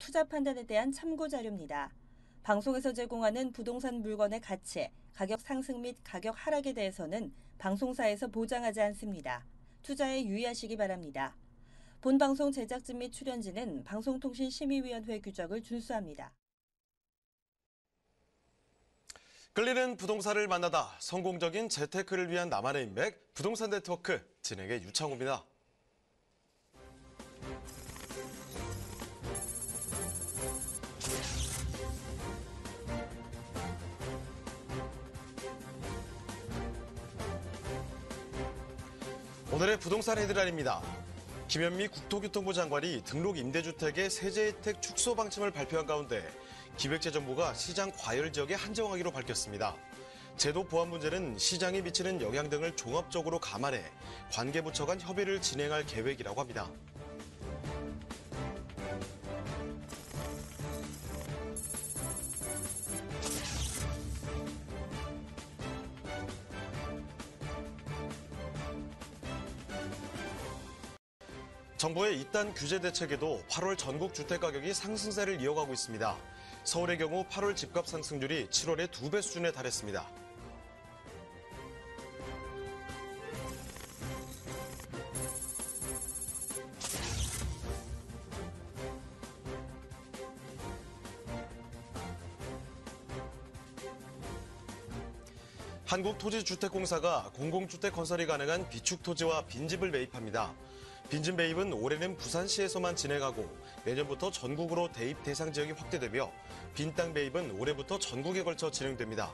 투자 판단에 대한 참고 자료입니다. 방송에서 제공하는 부동산 물건의 가치, 가격 상승 및 가격 하락에 대해서는 방송사에서 보장하지 않습니다. 투자에 유의하시기 바랍니다. 본 방송 제작진 및 출연진은 방송통신심의위원회 규정을 준수합니다. 끌리는 부동산을 만나다 성공적인 재테크를 위한 나만의 인맥 부동산 네트워크 진행의 유창호입니다. 오늘의 부동산 헤드라인입니다. 김현미 국토교통부 장관이 등록 임대주택의 세제 혜택 축소 방침을 발표한 가운데 기획재정부가 시장 과열 지역에 한정하기로 밝혔습니다. 제도 보완 문제는 시장에 미치는 영향 등을 종합적으로 감안해 관계부처 간 협의를 진행할 계획이라고 합니다. 정부의 이딴 규제 대책에도 8월 전국 주택가격이 상승세를 이어가고 있습니다. 서울의 경우 8월 집값 상승률이 7월의 2배 수준에 달했습니다. 한국토지주택공사가 공공주택 건설이 가능한 비축토지와 빈집을 매입합니다. 빈집 매입은 올해는 부산시에서만 진행하고 내년부터 전국으로 대입 대상 지역이 확대되며 빈 땅 매입은 올해부터 전국에 걸쳐 진행됩니다.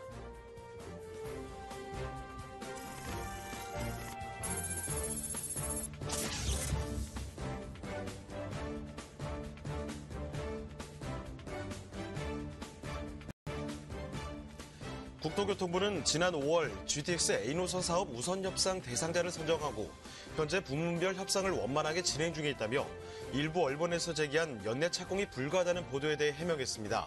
국토교통부는 지난 5월 GTX A노선 사업 우선 협상 대상자를 선정하고 현재 부문별 협상을 원만하게 진행 중에 있다며 일부 언론에서 제기한 연내 착공이 불가하다는 보도에 대해 해명했습니다.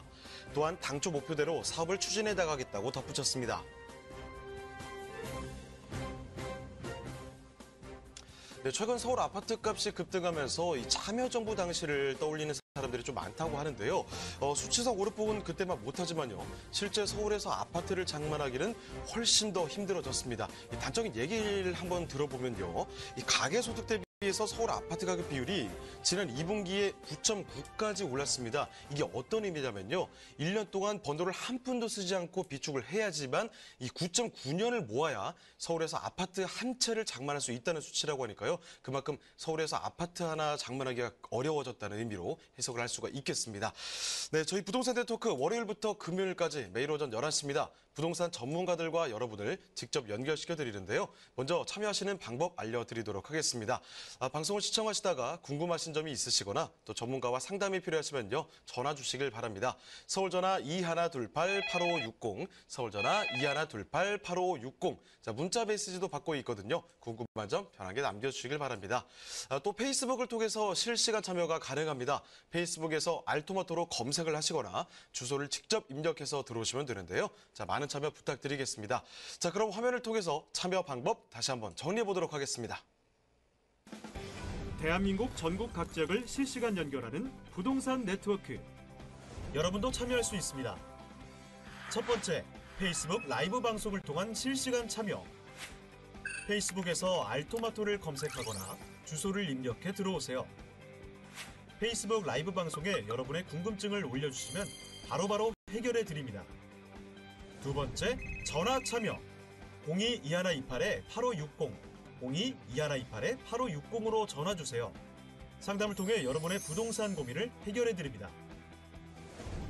또한 당초 목표대로 사업을 추진해 나가겠다고 덧붙였습니다. 네, 최근 서울 아파트값이 급등하면서 이 참여정부 당시를 떠올리는 사람들이 좀 많다고 하는데요. 수치상 오르폭은 그때만 못하지만요. 실제 서울에서 아파트를 장만하기는 훨씬 더 힘들어졌습니다. 단적인 얘기를 한번 들어보면요. 이 가계소득 대비해서 서울 아파트 가격 비율이 지난 2분기에 9.9까지 올랐습니다. 이게 어떤 의미냐면요. 1년 동안 번 돈을 한 푼도 쓰지 않고 비축을 해야지만 이 9.9년을 모아야 서울에서 아파트 한 채를 장만할 수 있다는 수치라고 하니까요. 그만큼 서울에서 아파트 하나 장만하기가 어려워졌다는 의미로 해석을 할 수가 있겠습니다. 네, 저희 부동산 네트워크 월요일부터 금요일까지 매일 오전 11시입니다. 부동산 전문가들과 여러분을 직접 연결시켜 드리는데요. 먼저 참여하시는 방법 알려드리도록 하겠습니다. 방송을 시청하시다가 궁금하신 점이 있으시거나 또 전문가와 상담이 필요하시면요. 전화 주시길 바랍니다. 서울전화 2128-8560, 서울전화 2128-8560. 자, 문자 메시지도 받고 있거든요. 궁금한 점 편하게 남겨주시길 바랍니다. 또 페이스북을 통해서 실시간 참여가 가능합니다. 페이스북에서 알토마토로 검색을 하시거나 주소를 직접 입력해서 들어오시면 되는데요. 자, 많은 참여 부탁드리겠습니다. 자, 그럼 화면을 통해서 참여 방법 다시 한번 정리해 보도록 하겠습니다. 대한민국 전국 각 지역을 실시간 연결하는 부동산 네트워크. 여러분도 참여할 수 있습니다. 첫 번째, 페이스북 라이브 방송을 통한 실시간 참여. 페이스북에서 알토마토를 검색하거나 주소를 입력해 들어오세요. 페이스북 라이브 방송에 여러분의 궁금증을 올려주시면 바로바로 해결해 드립니다. 두 번째, 전화 참여. 02-2128-8560, 02-2128-8560으로 전화 주세요. 상담을 통해 여러분의 부동산 고민을 해결해 드립니다.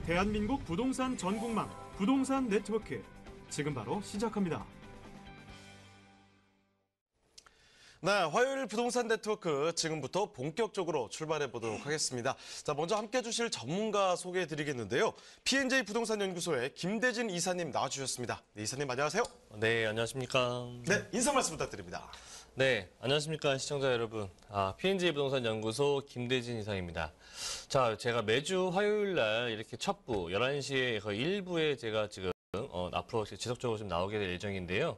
대한민국 부동산 전국망 부동산 네트워크, 지금 바로 시작합니다. 네, 화요일 부동산 네트워크 지금부터 본격적으로 출발해 보도록 하겠습니다. 자, 먼저 함께 해주실 전문가 소개해 드리겠는데요. P&J 부동산 연구소의 김대진 이사님 나와주셨습니다. 네, 이사님 안녕하세요. 네, 안녕하십니까. 네, 인사 말씀 부탁드립니다. 네, 안녕하십니까 시청자 여러분. P&J 부동산 연구소 김대진 이사입니다. 자, 제가 매주 화요일 날 이렇게 첫부 11시에 거의 1부에 제가 지금 앞으로 지속적으로 좀 나오게 될 예정인데요.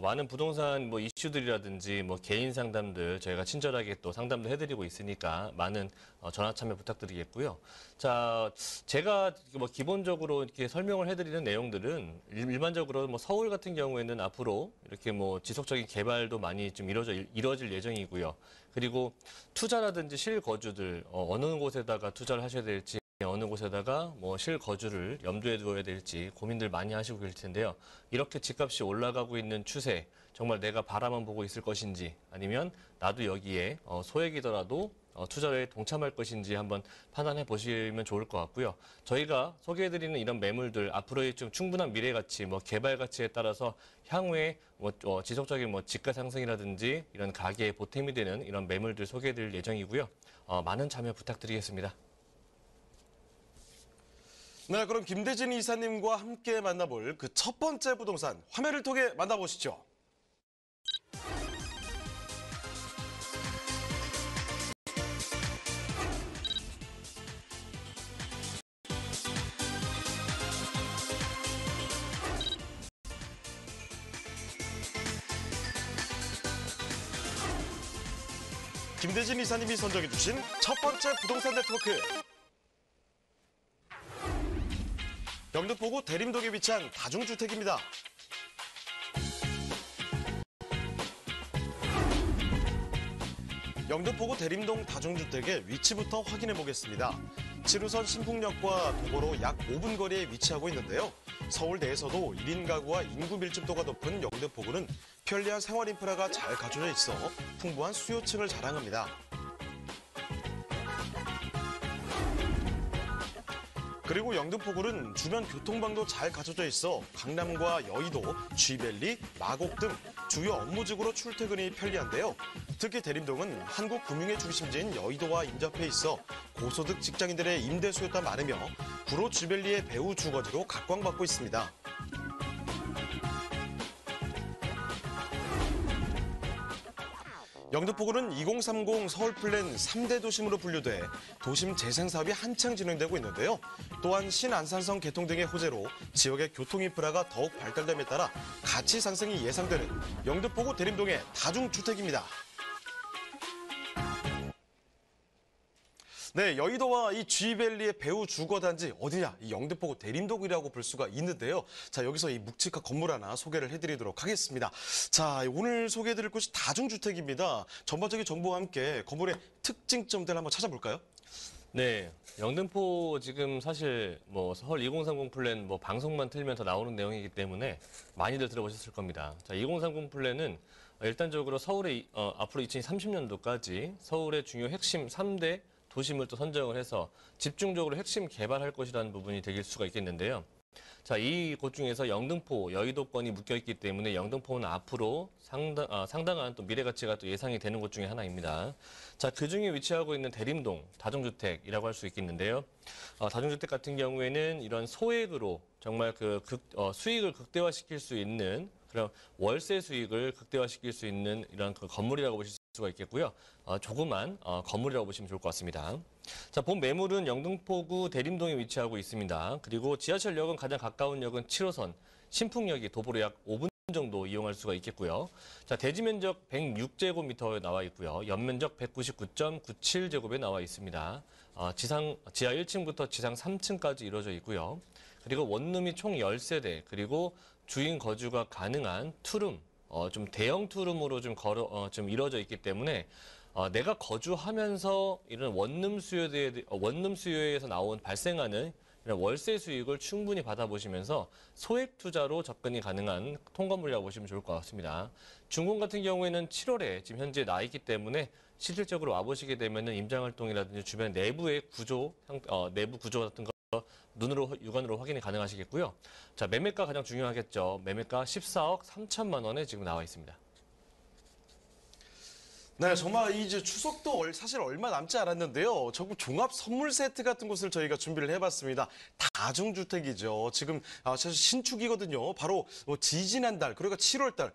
많은 부동산 뭐 이슈들이라든지 뭐 개인 상담들 저희가 친절하게 또 상담도 해드리고 있으니까 많은 전화 참여 부탁드리겠고요. 자, 제가 뭐 기본적으로 이렇게 설명을 해드리는 내용들은 일반적으로 뭐 서울 같은 경우에는 앞으로 이렇게 뭐 지속적인 개발도 많이 좀 이루어질 예정이고요. 그리고 투자라든지 실거주들 어느 곳에다가 투자를 하셔야 될지 어느 곳에다가 뭐 실거주를 염두에 두어야 될지 고민들 많이 하시고 계실 텐데요. 이렇게 집값이 올라가고 있는 추세 정말 내가 바라만 보고 있을 것인지 아니면 나도 여기에 소액이더라도 투자에 동참할 것인지 한번 판단해 보시면 좋을 것 같고요. 저희가 소개해드리는 이런 매물들 앞으로의 좀 충분한 미래 가치, 뭐 개발 가치에 따라서 향후에 뭐 지속적인 뭐 지가 상승이라든지 이런 가계에 보탬이 되는 이런 매물들 소개해드릴 예정이고요. 많은 참여 부탁드리겠습니다. 네, 그럼 김대진 이사님과 함께 만나볼 그 첫 번째 부동산 화면을 통해 만나보시죠. 김대진 이사님이 선정해 주신 첫 번째 부동산 네트워크. 영등포구 대림동에 위치한 다중주택입니다. 영등포구 대림동 다중주택의 위치부터 확인해 보겠습니다. 7호선 신풍역과 도보로 약 5분 거리에 위치하고 있는데요. 서울 내에서도 1인 가구와 인구 밀집도가 높은 영등포구는 편리한 생활 인프라가 잘 갖춰져 있어 풍부한 수요층을 자랑합니다. 그리고 영등포구는 주변 교통망도 잘 갖춰져 있어 강남과 여의도, 쥐밸리, 마곡 등 주요 업무지구로 출퇴근이 편리한데요. 특히 대림동은 한국 금융의 중심지인 여의도와 인접해 있어 고소득 직장인들의 임대 수요가 많으며 구로 쥐밸리의 배후 주거지로 각광받고 있습니다. 영등포구는 2030 서울 플랜 3대 도심으로 분류돼 도심 재생 사업이 한창 진행되고 있는데요. 또한 신안산성 개통 등의 호재로 지역의 교통 인프라가 더욱 발달됨에 따라 가치 상승이 예상되는 영등포구 대림동의 다중주택입니다. 네, 여의도와 이 쥐밸리의 배후 주거단지 어디냐? 이 영등포구 대림동이라고 볼 수가 있는데요. 자, 여기서 이 묵직한 건물 하나 소개를 해드리도록 하겠습니다. 자, 오늘 소개해드릴 곳이 다중주택입니다. 전반적인 정보와 함께 건물의 특징점들 한번 찾아볼까요? 네, 영등포 지금 사실 뭐 서울 2030 플랜 뭐 방송만 틀면 다 나오는 내용이기 때문에 많이들 들어보셨을 겁니다. 자, 2030 플랜은 일단적으로 서울의 앞으로 2030년도까지 서울의 중요 핵심 3대 도심을 또 선정을 해서 집중적으로 핵심 개발할 것이라는 부분이 될 수가 있겠는데요. 자, 이 곳 중에서 영등포, 여의도권이 묶여있기 때문에 영등포는 앞으로 상당한 또 미래 가치가 또 예상이 되는 곳 중에 하나입니다. 자, 그 중에 위치하고 있는 대림동 다중주택이라고 할 수 있겠는데요. 다중주택 같은 경우에는 이런 소액으로 정말 수익을 극대화시킬 수 있는 그런 월세 수익을 극대화시킬 수 있는 이런 그 건물이라고 보실 수가 있겠고요. 조그만 건물이라고 보시면 좋을 것 같습니다. 자, 본 매물은 영등포구 대림동에 위치하고 있습니다. 그리고 지하철역은 가장 가까운 역은 7호선 신풍역이 도보로 약 5분 정도 이용할 수가 있겠고요. 자, 대지 면적 106제곱미터에 나와 있고요. 연면적 199.97제곱에 나와 있습니다. 지하 1층부터 지상 3층까지 이루어져 있고요. 그리고 원룸이 총 10세대, 그리고 주인 거주가 가능한 투룸, 좀 대형 투룸으로 좀 이루어져 있기 때문에 내가 거주하면서 이런 원룸 수요에서 발생하는 이런 월세 수익을 충분히 받아보시면서 소액 투자로 접근이 가능한 통건물이라고 보시면 좋을 것 같습니다. 준공 같은 경우에는 7월에 지금 현재 나 있기 때문에 실질적으로 와보시게 되면은 임장활동이라든지 주변 내부의 내부 구조 같은 거 눈으로 육안으로 확인이 가능하시겠고요. 자, 매매가 가장 중요하겠죠. 매매가 14억 3천만 원에 지금 나와 있습니다. 네, 정말 이제 추석도 사실 얼마 남지 않았는데요. 전국 종합 선물 세트 같은 것을 저희가 준비를 해봤습니다. 다중주택이죠. 지금 사실 신축이거든요. 바로 지지난달, 그러니까 7월 달.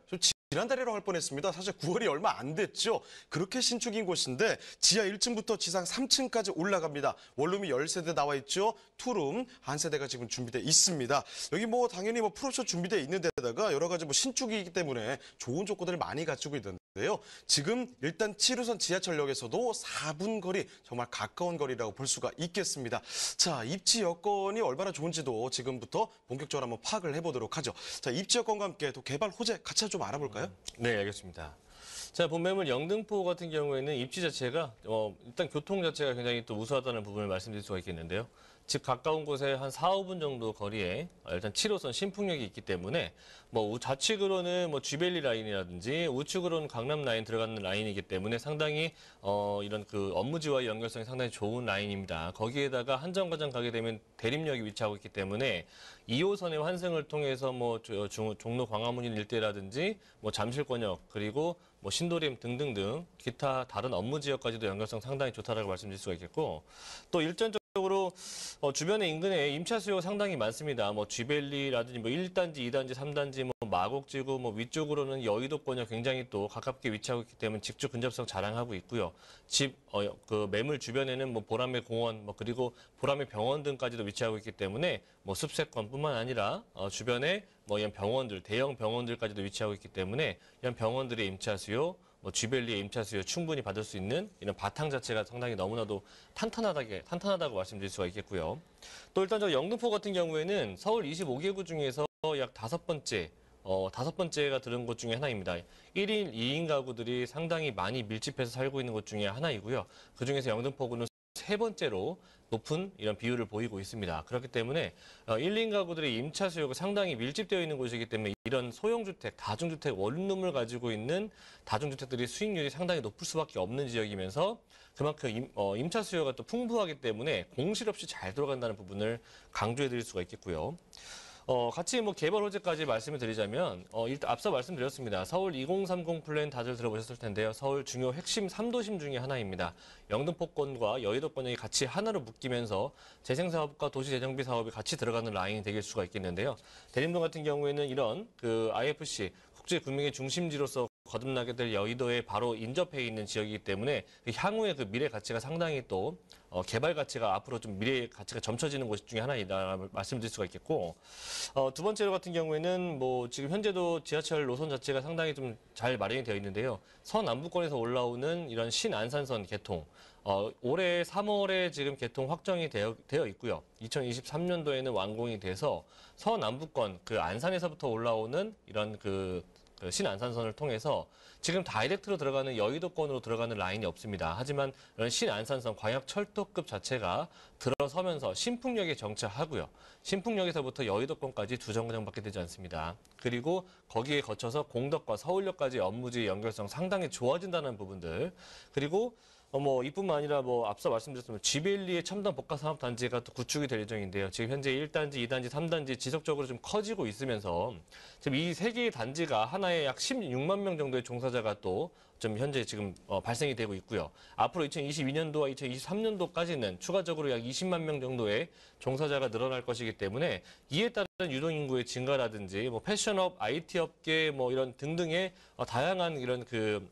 지난달이라고 할 뻔했습니다. 사실 9월이 얼마 안 됐죠. 그렇게 신축인 곳인데 지하 1층부터 지상 3층까지 올라갑니다. 원룸이 10세대 나와 있죠. 투룸 한 세대가 지금 준비돼 있습니다. 여기 뭐 당연히 뭐 프로쇼 준비돼 있는 데다가 여러 가지 뭐 신축이기 때문에 좋은 조건들을 많이 갖추고 있는데요. 지금 일단 7호선 지하철역에서도 4분 거리, 정말 가까운 거리라고 볼 수가 있겠습니다. 자, 입지 여건이 얼마나 좋은지도 지금부터 본격적으로 한번 파악을 해보도록 하죠. 자, 입지 여건과 함께 또 개발 호재 같이 좀 알아볼까요? 네, 알겠습니다. 자, 본매물 영등포 같은 경우에는 입지 자체가 일단 교통 자체가 굉장히 또 우수하다는 부분을 말씀드릴 수가 있겠는데요. 집 가까운 곳에 한 4, 5분 정도 거리에 일단 7호선 신풍역이 있기 때문에 뭐 좌측으로는 뭐 쥐벨리 라인이라든지 우측으로는 강남 라인 들어가는 라인이기 때문에 상당히 이런 그 업무지와의 연결성이 상당히 좋은 라인입니다. 거기에다가 한정거장 가게 되면 대림역이 위치하고 있기 때문에 2호선의 환승을 통해서 뭐 종로 광화문 일대라든지 뭐 잠실권역 그리고 뭐 신도림 등등등 기타 다른 업무 지역까지도 연결성 상당히 좋다라고 말씀드릴 수가 있겠고 또 일전적으로 주변의 인근에 임차 수요가 상당히 많습니다. 뭐 쥐벨리라든지 뭐 1단지, 2단지, 3단지, 뭐 마곡지구, 뭐 위쪽으로는 여의도권역 굉장히 또 가깝게 위치하고 있기 때문에 직주 근접성 자랑하고 있고요. 그 매물 주변에는 뭐 보라매 공원, 뭐 그리고 보라매 병원 등까지도 위치하고 있기 때문에 뭐 숲세권뿐만 아니라 주변에 뭐 이런 병원들, 대형 병원들까지도 위치하고 있기 때문에 이런 병원들의 임차 수요, 뭐 쥐벨리의 임차 수요 충분히 받을 수 있는 이런 바탕 자체가 상당히 너무나도 탄탄하다고 말씀드릴 수가 있겠고요. 또 일단 저 영등포 같은 경우에는 서울 25개구 중에서 약 5번째가 들은 곳 중에 하나입니다. 1인, 2인 가구들이 상당히 많이 밀집해서 살고 있는 곳 중에 하나이고요. 그중에서 영등포구는 세 번째로 높은 이런 비율을 보이고 있습니다. 그렇기 때문에 1인 가구들의 임차 수요가 상당히 밀집되어 있는 곳이기 때문에 이런 소형주택, 다중주택 원룸을 가지고 있는 다중주택들이 수익률이 상당히 높을 수밖에 없는 지역이면서 그만큼 임차 수요가 또 풍부하기 때문에 공실 없이 잘 들어간다는 부분을 강조해 드릴 수가 있겠고요. 같이 뭐 개발 호재까지 말씀을 드리자면 일단 앞서 말씀드렸습니다. 서울 2030 플랜 다들 들어보셨을 텐데요. 서울 중요 핵심 3도심 중에 하나입니다. 영등포권과 여의도권이 같이 하나로 묶이면서 재생사업과 도시재정비 사업이 같이 들어가는 라인이 될 수가 있겠는데요. 대림동 같은 경우에는 이런 그 IFC 국제금융의 중심지로서 거듭나게 될 여의도에 바로 인접해 있는 지역이기 때문에 향후의 그 미래 가치가 상당히 또 개발 가치가 앞으로 좀 미래 가치가 점쳐지는 곳 중에 하나이다 말씀드릴 수가 있겠고 두 번째로 같은 경우에는 뭐 지금 현재도 지하철 노선 자체가 상당히 좀 잘 마련이 되어 있는데요. 서남부권에서 올라오는 이런 신안산선 개통 올해 3월에 지금 개통 확정이 되어 있고요. 2023년도에는 완공이 돼서 서남부권 그 안산에서부터 올라오는 이런 그 신안산선을 통해서 지금 다이렉트로 들어가는 여의도권으로 들어가는 라인이 없습니다. 하지만 이런 신안산선 광역철도급 자체가 들어서면서 신풍역에 정차하고요. 신풍역에서부터 여의도권까지 2정거장밖에 되지 않습니다. 그리고 거기에 거쳐서 공덕과 서울역까지 업무지 연결성 상당히 좋아진다는 부분들 그리고 뭐 이뿐만 아니라 뭐 앞서 말씀드렸지만 쥐벨리의 첨단 복합산업단지가 또 구축이 될 예정인데요. 지금 현재 1단지, 2단지, 3단지 지속적으로 좀 커지고 있으면서 지금 이 세 개의 단지가 하나에 약 16만 명 정도의 종사자가 또 좀 현재 지금 발생이 되고 있고요. 앞으로 2022년도와 2023년도까지는 추가적으로 약 20만 명 정도의 종사자가 늘어날 것이기 때문에 이에 따른 유동인구의 증가라든지 뭐 패션업, IT 업계 뭐 이런 등등의 다양한 이런 그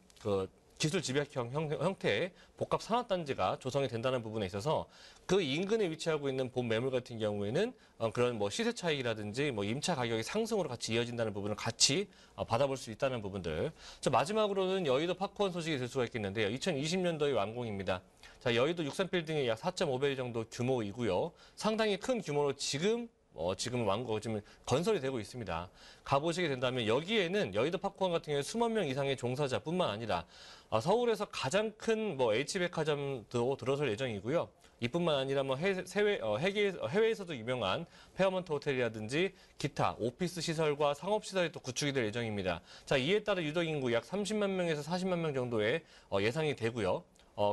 기술 집약형 형태의 복합 산업단지가 조성이 된다는 부분에 있어서 그 인근에 위치하고 있는 본 매물 같은 경우에는 그런 뭐 시세 차익이라든지 뭐 임차 가격의 상승으로 같이 이어진다는 부분을 같이 받아볼 수 있다는 부분들. 자, 마지막으로는 여의도 파크원 소식이 될 수가 있겠는데요. 2020년도에 완공입니다. 자, 여의도 63빌딩의 약 4.5배 정도 규모이고요. 상당히 큰 규모로 지금 건설이 되고 있습니다. 가보시게 된다면 여기에는 여의도 파크원 같은 경우에 수만 명 이상의 종사자뿐만 아니라 서울에서 가장 큰 뭐 H백화점도 들어설 예정이고요. 이뿐만 아니라 뭐 해외에서도 유명한 페어먼트 호텔이라든지 기타 오피스 시설과 상업 시설이 또 구축이 될 예정입니다. 자, 이에 따라 유동인구 약 30만 명에서 40만 명 정도의 예상이 되고요.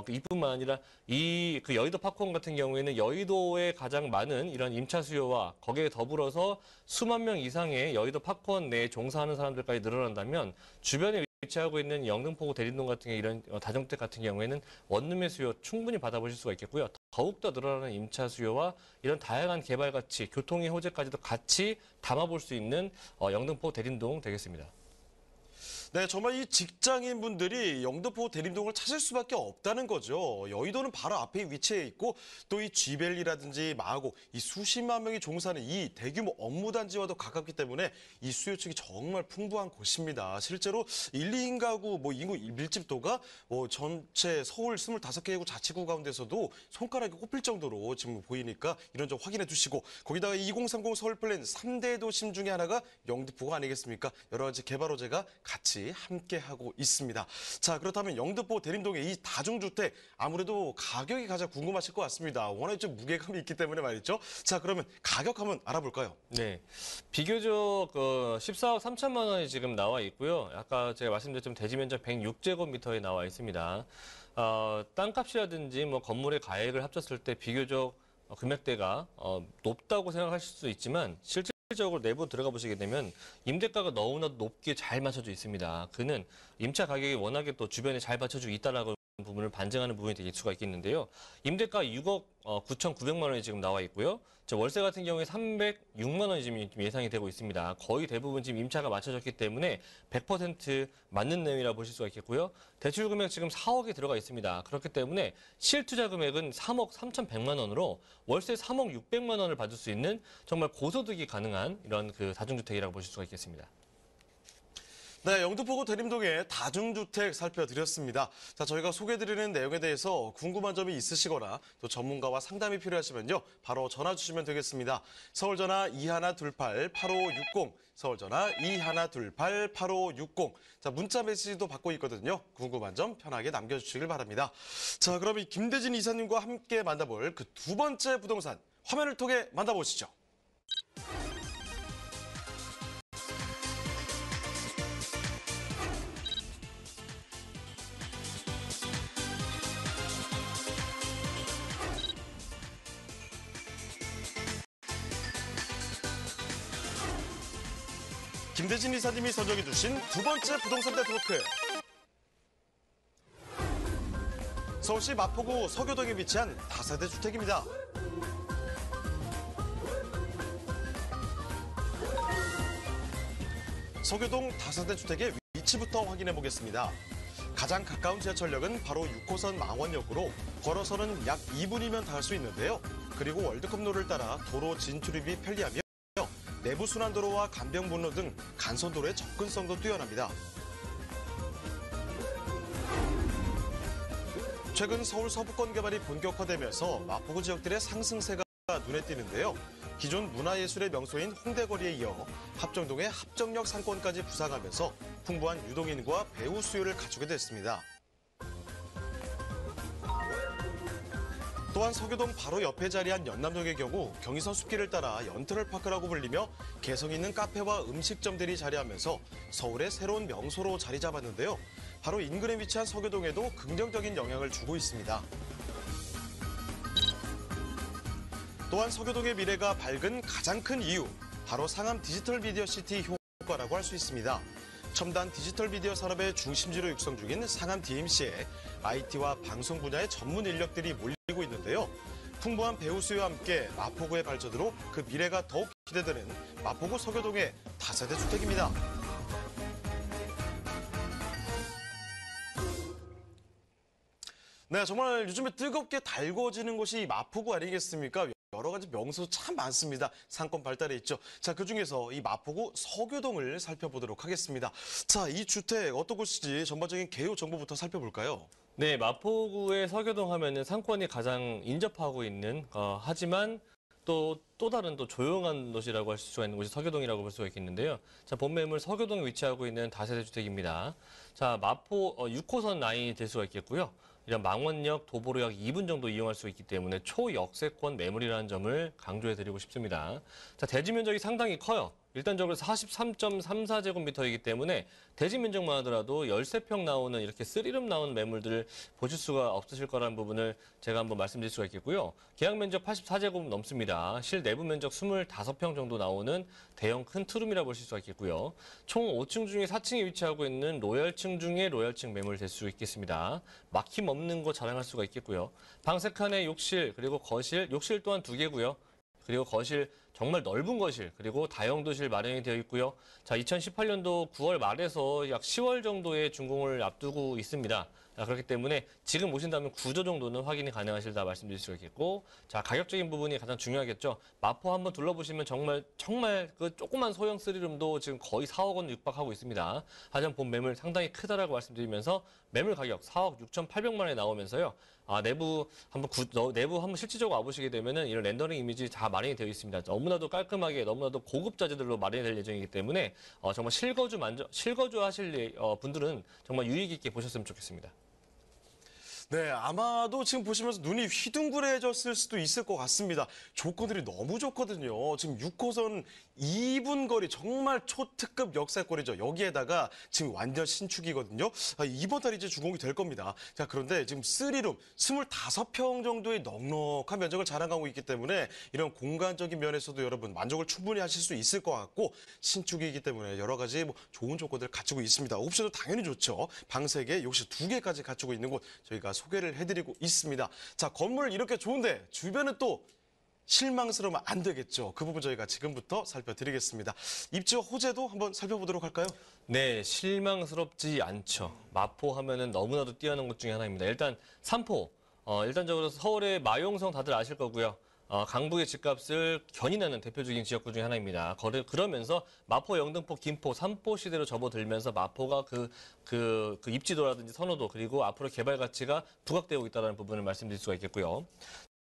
이뿐만 아니라 그 여의도 파크원 같은 경우에는 여의도에 가장 많은 이런 임차 수요와 거기에 더불어서 수만 명 이상의 여의도 파크원 내에 종사하는 사람들까지 늘어난다면 주변에 위치하고 있는 영등포구 대림동 같은 이런 다중주택 같은 경우에는 원룸의 수요 충분히 받아보실 수가 있겠고요. 더욱더 늘어나는 임차 수요와 이런 다양한 개발 가치, 교통의 호재까지도 같이 담아볼 수 있는 영등포 대림동 되겠습니다. 네, 정말 이 직장인분들이 영등포 대림동을 찾을 수밖에 없다는 거죠. 여의도는 바로 앞에 위치해 있고 또 이 쥐밸리라든지 마곡, 이 수십만 명이 종사하는 이 대규모 업무단지와도 가깝기 때문에 이 수요층이 정말 풍부한 곳입니다. 실제로 1, 2인 가구 인구 밀집도가 전체 서울 25개구 자치구 가운데서도 손가락에 꼽힐 정도로 지금 보이니까 이런 점 확인해 두시고 거기다가 2030 서울 플랜 3대 도심 중에 하나가 영등포가 아니겠습니까? 여러 가지 개발 호재가 같이 함께하고 있습니다. 자, 그렇다면 영등포 대림동의 이 다중주택 아무래도 가격이 가장 궁금하실 것 같습니다. 워낙 좀 무게감이 있기 때문에 말이죠. 자, 그러면 가격 한번 알아볼까요? 네, 비교적 14억 3천만 원이 지금 나와 있고요. 아까 제가 말씀드렸지만 대지 면적 106제곱미터에 나와 있습니다. 땅값이라든지 건물의 가액을 합쳤을 때 비교적 금액대가 높다고 생각하실 수 있지만 실질적으로 내부 들어가 보시게 되면 임대가가 너무나도 높게 잘 맞춰져 있습니다. 그는 임차 가격이 워낙에 또 주변에 잘 받쳐주고 있다라고 부분을 반증하는 부분이 될 수가 있겠는데요. 임대가 6억 9,900만 원이 지금 나와 있고요. 월세 같은 경우에 306만 원이 지금 예상이 되고 있습니다. 거의 대부분 지금 임차가 맞춰졌기 때문에 100% 맞는 내용이라고 보실 수가 있겠고요. 대출 금액 지금 4억이 들어가 있습니다. 그렇기 때문에 실투자 금액은 3억 3,100만 원으로 월세 3억 600만 원을 받을 수 있는 정말 고소득이 가능한 이런 다중주택이라고 보실 수가 있겠습니다. 네, 영등포구 대림동의 다중주택 살펴드렸습니다. 자, 저희가 소개해드리는 내용에 대해서 궁금한 점이 있으시거나 또 전문가와 상담이 필요하시면요. 바로 전화 주시면 되겠습니다. 서울전화 2128-8560, 서울전화 2128-8560. 자, 문자 메시지도 받고 있거든요. 궁금한 점 편하게 남겨주시길 바랍니다. 자, 그럼 이 김대진 이사님과 함께 만나볼 그 두 번째 부동산 화면을 통해 만나보시죠. 김대진 이사님이 선정해 주신 두 번째 부동산 네트워크. 서울시 마포구 서교동에 위치한 다세대 주택입니다. 서교동 다세대 주택의 위치부터 확인해 보겠습니다. 가장 가까운 지하철역은 바로 6호선 망원역으로 걸어서는 약 2분이면 닿을 수 있는데요. 그리고 월드컵로를 따라 도로 진출입이 편리하며 내부 순환도로와 간병분로 등 간선도로의 접근성도 뛰어납니다. 최근 서울 서부권 개발이 본격화되면서 마포구 지역들의 상승세가 눈에 띄는데요. 기존 문화예술의 명소인 홍대거리에 이어 합정동의 합정역 상권까지 부상하면서 풍부한 유동인과 배우 수요를 갖추게 됐습니다. 또한 서교동 바로 옆에 자리한 연남동의 경우 경의선 숲길을 따라 연트럴파크라고 불리며 개성 있는 카페와 음식점들이 자리하면서 서울의 새로운 명소로 자리 잡았는데요. 바로 인근에 위치한 서교동에도 긍정적인 영향을 주고 있습니다. 또한 서교동의 미래가 밝은 가장 큰 이유, 바로 상암 디지털 미디어 시티 효과라고 할 수 있습니다. 첨단 디지털 미디어 산업의 중심지로 육성 중인 상암 DMC에 IT와 방송 분야의 전문 인력들이 몰리고 있는데요. 풍부한 배우 수요와 함께 마포구의 발전으로 그 미래가 더욱 기대되는 마포구 서교동의 다세대 주택입니다. 네, 정말 요즘에 뜨겁게 달궈지는 곳이 마포구 아니겠습니까? 여러 가지 명소 참 많습니다. 상권 발달해 있죠. 자, 그중에서 이 마포구 서교동을 살펴보도록 하겠습니다. 자, 이 주택 어떤 곳인지 전반적인 개요 정보부터 살펴볼까요? 네, 마포구의 서교동 하면은 상권이 가장 인접하고 있는 하지만 또 다른 조용한 도시라고 할 수가 있는 곳이 서교동이라고 볼 수가 있겠는데요. 자, 본 매물 서교동에 위치하고 있는 다세대 주택입니다. 자, 마포 6호선 라인이 될 수가 있겠고요. 이런 망원역, 도보로 약 2분 정도 이용할 수 있기 때문에 초역세권 매물이라는 점을 강조해드리고 싶습니다. 자, 대지 면적이 상당히 커요. 일단적으로 43.34제곱미터이기 때문에 대지 면적만 하더라도 13평 나오는 이렇게 3룸 나오는 매물들을 보실 수가 없으실 거라는 부분을 제가 한번 말씀드릴 수가 있겠고요. 계약 면적 84제곱 넘습니다. 실 내부 면적 25평 정도 나오는 대형 큰 투룸이라 보실 수가 있겠고요. 총 5층 중에 4층에 위치하고 있는 로열층 중에 로열층 매물 될 수 있겠습니다. 막힘 없는 거 자랑할 수가 있겠고요. 방 3칸에 욕실 그리고 거실, 욕실 또한 2개고요. 그리고 거실 정말 넓은 거실 그리고 다용도실 마련이 되어 있고요. 자, 2018년도 9월 말에서 약 10월 정도의 준공을 앞두고 있습니다. 자, 그렇기 때문에 지금 오신다면 구조 정도는 확인이 가능하실다 말씀드릴 수 있겠고, 자, 가격적인 부분이 가장 중요하겠죠. 마포 한번 둘러보시면 정말 그 조그만 소형 3룸도 지금 거의 4억 원 육박하고 있습니다. 하지만 본 매물 상당히 크다라고 말씀드리면서 매물 가격 4억 6,800만 원에 나오면서요. 내부 한번 실질적으로 와보시게 되면은 이런 렌더링 이미지 다 마련이 되어 있습니다. 너무나도 깔끔하게 너무나도 고급 자재들로 마련이 될 예정이기 때문에 정말 실거주 하실 분들은 정말 유익 있게 보셨으면 좋겠습니다. 네, 아마도 지금 보시면서 눈이 휘둥그레졌을 수도 있을 것 같습니다. 조건들이 너무 좋거든요. 지금 6호선 2분 거리 정말 초특급 역세권이죠. 여기에다가 지금 완전 신축이거든요. 이번 달 이제 준공이 될 겁니다. 자, 그런데 지금 3룸 25평 정도의 넉넉한 면적을 자랑하고 있기 때문에 이런 공간적인 면에서도 여러분 만족을 충분히 하실 수 있을 것 같고, 신축이기 때문에 여러 가지 좋은 조건들을 갖추고 있습니다. 옵션도 당연히 좋죠. 방 3개, 욕실 2개까지 갖추고 있는 곳 저희가 소개를 해드리고 있습니다. 자, 건물 이렇게 좋은데 주변은 또 실망스러우면 안 되겠죠. 그 부분 저희가 지금부터 살펴드리겠습니다. 입지와 호재도 한번 살펴보도록 할까요? 네, 실망스럽지 않죠. 마포 하면은 너무나도 뛰어난 곳 중에 하나입니다. 일단 삼포, 일단적으로 서울의 마용성 다들 아실 거고요. 강북의 집값을 견인하는 대표적인 지역구 중에 하나입니다. 그러면서 마포, 영등포, 김포, 삼포 시대로 접어들면서 마포가 그 입지도라든지 선호도 그리고 앞으로 개발 가치가 부각되고 있다는 부분을 말씀드릴 수가 있겠고요.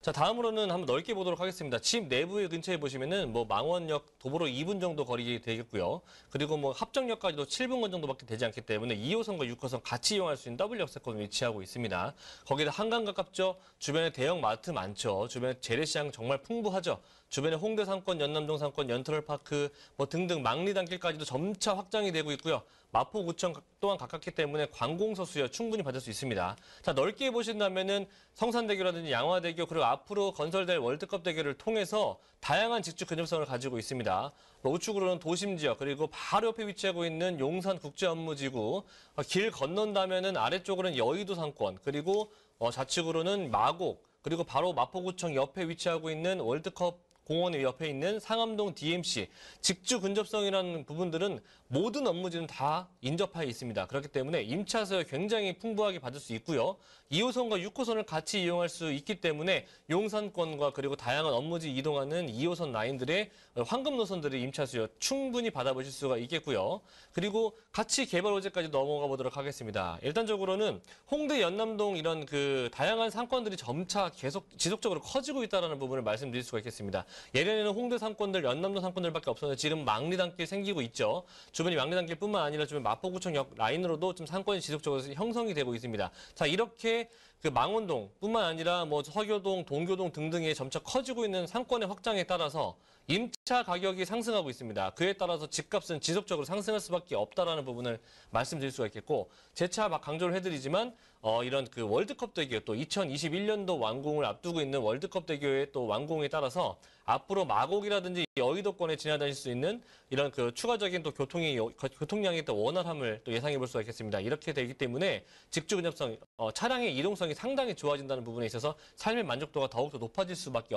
자, 다음으로는 한번 넓게 보도록 하겠습니다. 집 내부에 근처에 보시면은 망원역 도보로 2분 정도 거리 되겠고요. 그리고 합정역까지도 7분권 정도밖에 되지 않기 때문에 2호선과 6호선 같이 이용할 수 있는 W 역세권 위치하고 있습니다. 거기다 한강 가깝죠. 주변에 대형 마트 많죠. 주변에 재래시장 정말 풍부하죠. 주변에 홍대 상권, 연남동 상권, 연트럴파크 등등 망리단길까지도 점차 확장이 되고 있고요. 마포구청 또한 가깝기 때문에 관공서 수요 충분히 받을 수 있습니다. 자, 넓게 보신다면은 성산대교라든지 양화대교 그리고 앞으로 건설될 월드컵 대교를 통해서 다양한 직주 근접성을 가지고 있습니다. 우측으로는 도심지역 그리고 바로 옆에 위치하고 있는 용산국제업무지구, 길 건넌다면은 아래쪽으로는 여의도 상권 그리고 좌측으로는 마곡 그리고 바로 마포구청 옆에 위치하고 있는 월드컵 공원 옆에 있는 상암동 DMC, 직주 근접성이라는 부분들은 모든 업무지는 다 인접하에 있습니다. 그렇기 때문에 임차소요 굉장히 풍부하게 받을 수 있고요. 2호선과 6호선을 같이 이용할 수 있기 때문에 용산권과 그리고 다양한 업무지 이동하는 2호선 라인들의 황금 노선들의 임차수요 충분히 받아보실 수가 있겠고요. 그리고 같이 개발 호재까지 넘어가 보도록 하겠습니다. 일단적으로는 홍대, 연남동 이런 다양한 상권들이 점차 계속 지속적으로 커지고 있다는 부분을 말씀드릴 수가 있겠습니다. 예전에는 홍대 상권들, 연남동 상권들밖에 없었는데 지금 망리단길 생기고 있죠. 주변이 망리단길뿐만 아니라 주변 마포구청역 라인으로도 좀 상권이 지속적으로 형성이 되고 있습니다. 자, 이렇게 망원동뿐만 아니라 서교동, 동교동 등등의 점차 커지고 있는 상권의 확장에 따라서 임차 가격이 상승하고 있습니다. 그에 따라서 집값은 지속적으로 상승할 수밖에 없다라는 부분을 말씀드릴 수가 있겠고, 재차 강조를 해드리지만 이런 월드컵 대교 또 2021년도 완공을 앞두고 있는 월드컵 대교의 또 완공에 따라서 앞으로 마곡이라든지 여의도권에 지나다닐 수 있는 이런 추가적인 또 교통량의 또 원활함을 또 예상해 볼 수가 있겠습니다. 이렇게 되기 때문에 직주 근접성, 차량의 이동성이 상당히 좋아진다는 부분에 있어서 삶의 만족도가 더욱더 높아질 수밖에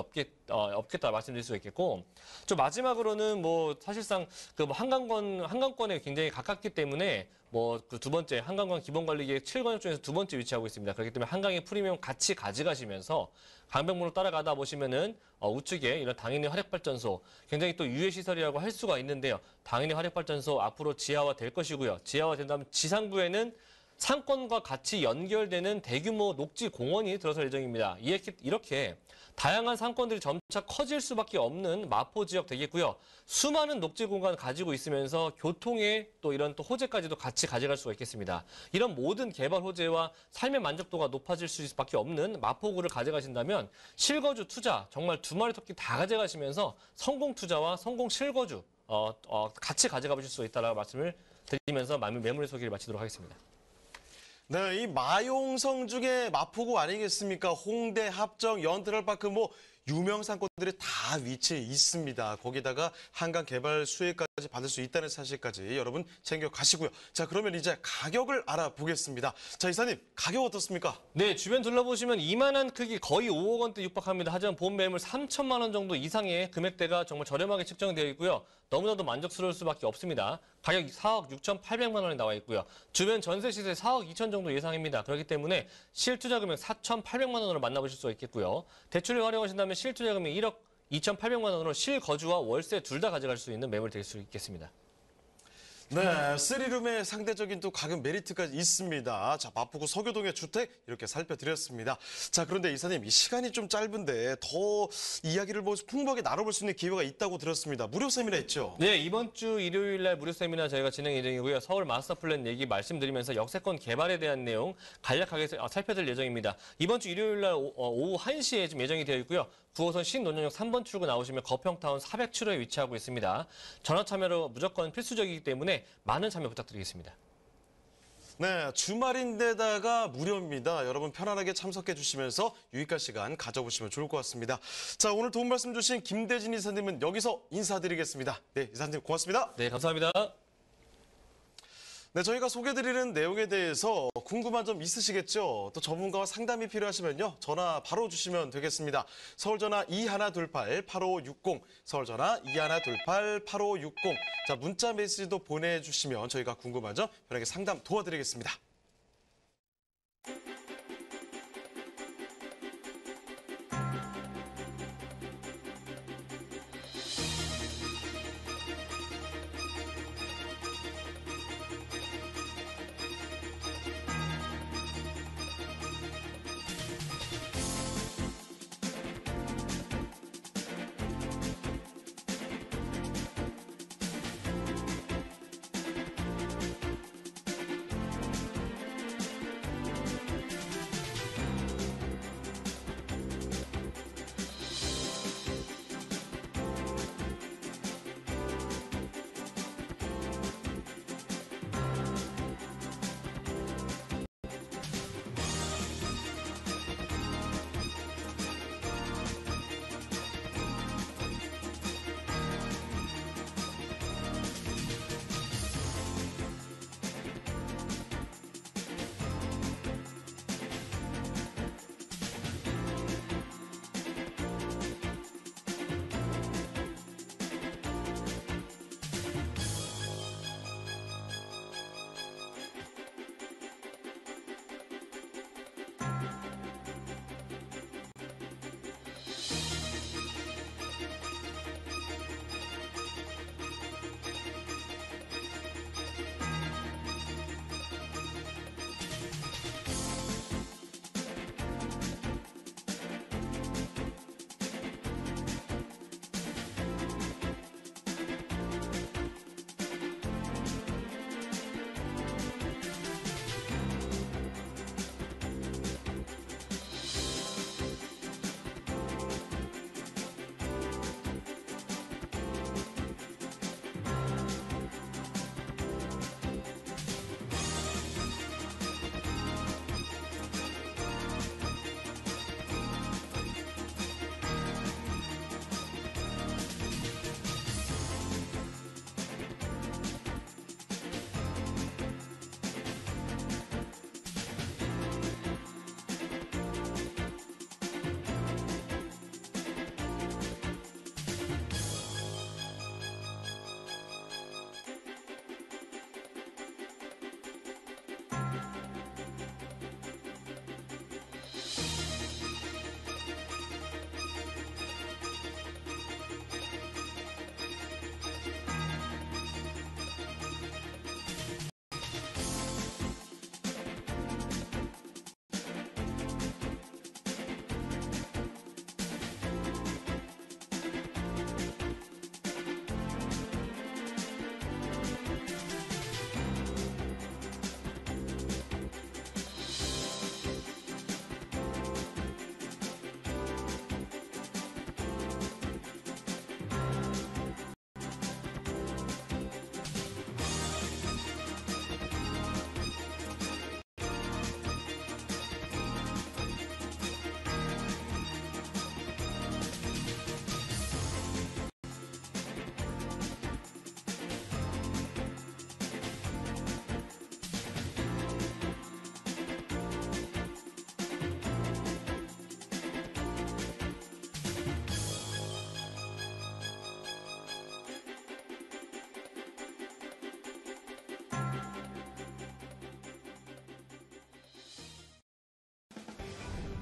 없겠다 말씀드릴 수가 있겠고, 좀 마지막으로는 사실상 한강권에 굉장히 가깝기 때문에 두 번째 한강권 기본관리계획 7권역 중에서 두 번째 위치하고 있습니다. 그렇기 때문에 한강의 프리미엄 같이 가져가시면서 강변북로 따라가다 보시면은 우측에 이런 당인의 화력발전소 굉장히 또 유해 시설이라고 할 수가 있는데요. 당인의 화력발전소 앞으로 지하화 될 것이고요. 지하화 된다면 지상부에는 상권과 같이 연결되는 대규모 녹지 공원이 들어설 예정입니다. 이렇게 다양한 상권들이 점차 커질 수밖에 없는 마포 지역 되겠고요. 수많은 녹지 공간을 가지고 있으면서 교통의 또 이런 또 호재까지도 같이 가져갈 수가 있겠습니다. 이런 모든 개발 호재와 삶의 만족도가 높아질 수밖에 없는 마포구를 가져가신다면 실거주 투자 정말 두 마리 토끼 다 가져가시면서 성공 투자와 성공 실거주 같이 가져가 보실 수 있다라고 말씀을 드리면서 매물의 소개를 마치도록 하겠습니다. 네, 이 마용성 중에 마포구 아니겠습니까? 홍대, 합정, 연트럴파크 유명 상권 들이 다 위치해 있습니다. 거기다가 한강 개발 수혜까지 받을 수 있다는 사실까지 여러분 챙겨가시고요. 자, 그러면 이제 가격을 알아보겠습니다. 자, 이사님, 가격 어떻습니까? 네, 주변 둘러보시면 이만한 크기 거의 5억 원대 육박합니다. 하지만 본 매물 3천만 원 정도 이상의 금액대가 정말 저렴하게 책정되어 있고요. 너무나도 만족스러울 수밖에 없습니다. 가격 4억 6,800만 원에 나와 있고요. 주변 전세 시세 4억 2천 정도 예상입니다. 그렇기 때문에 실투자 금액 4,800만 원으로 만나보실 수가 있겠고요. 대출을 활용하신다면 실투자 금액 1억 2,800만 원으로 실거주와 월세 둘 다 가져갈 수 있는 매물이 될 수 있겠습니다. 네, 쓰리룸의 상대적인 또 가격 메리트가 있습니다. 자, 마포구 서교동의 주택 이렇게 살펴드렸습니다. 자, 그런데 이사님, 이 시간이 좀 짧은데 더 이야기를 풍부하게 나눠볼 수 있는 기회가 있다고 들었습니다. 무료 세미나 있죠? 네, 이번 주 일요일 날 무료 세미나 저희가 진행 예정이고요. 서울 마스터 플랜 얘기 말씀드리면서 역세권 개발에 대한 내용 간략하게 살펴드릴 예정입니다. 이번 주 일요일 날 오후 1시에 지금 예정이 되어 있고요. 9호선 신논현역 3번 출구 나오시면 거평타운 407호에 위치하고 있습니다. 전화 참여로 무조건 필수적이기 때문에 많은 참여 부탁드리겠습니다. 네, 주말인데다가 무료입니다. 여러분 편안하게 참석해 주시면서 유익한 시간 가져보시면 좋을 것 같습니다. 자, 오늘 도움 말씀 주신 김대진 이사님은 여기서 인사드리겠습니다. 네, 이사님 고맙습니다. 네, 감사합니다. 네, 저희가 소개드리는 내용에 대해서 궁금한 점 있으시겠죠? 또 전문가와 상담이 필요하시면요. 전화 바로 주시면 되겠습니다. 서울전화 2128-8560, 서울전화 2128-8560. 자, 문자 메시지도 보내주시면 저희가 궁금한 점 편하게 상담 도와드리겠습니다.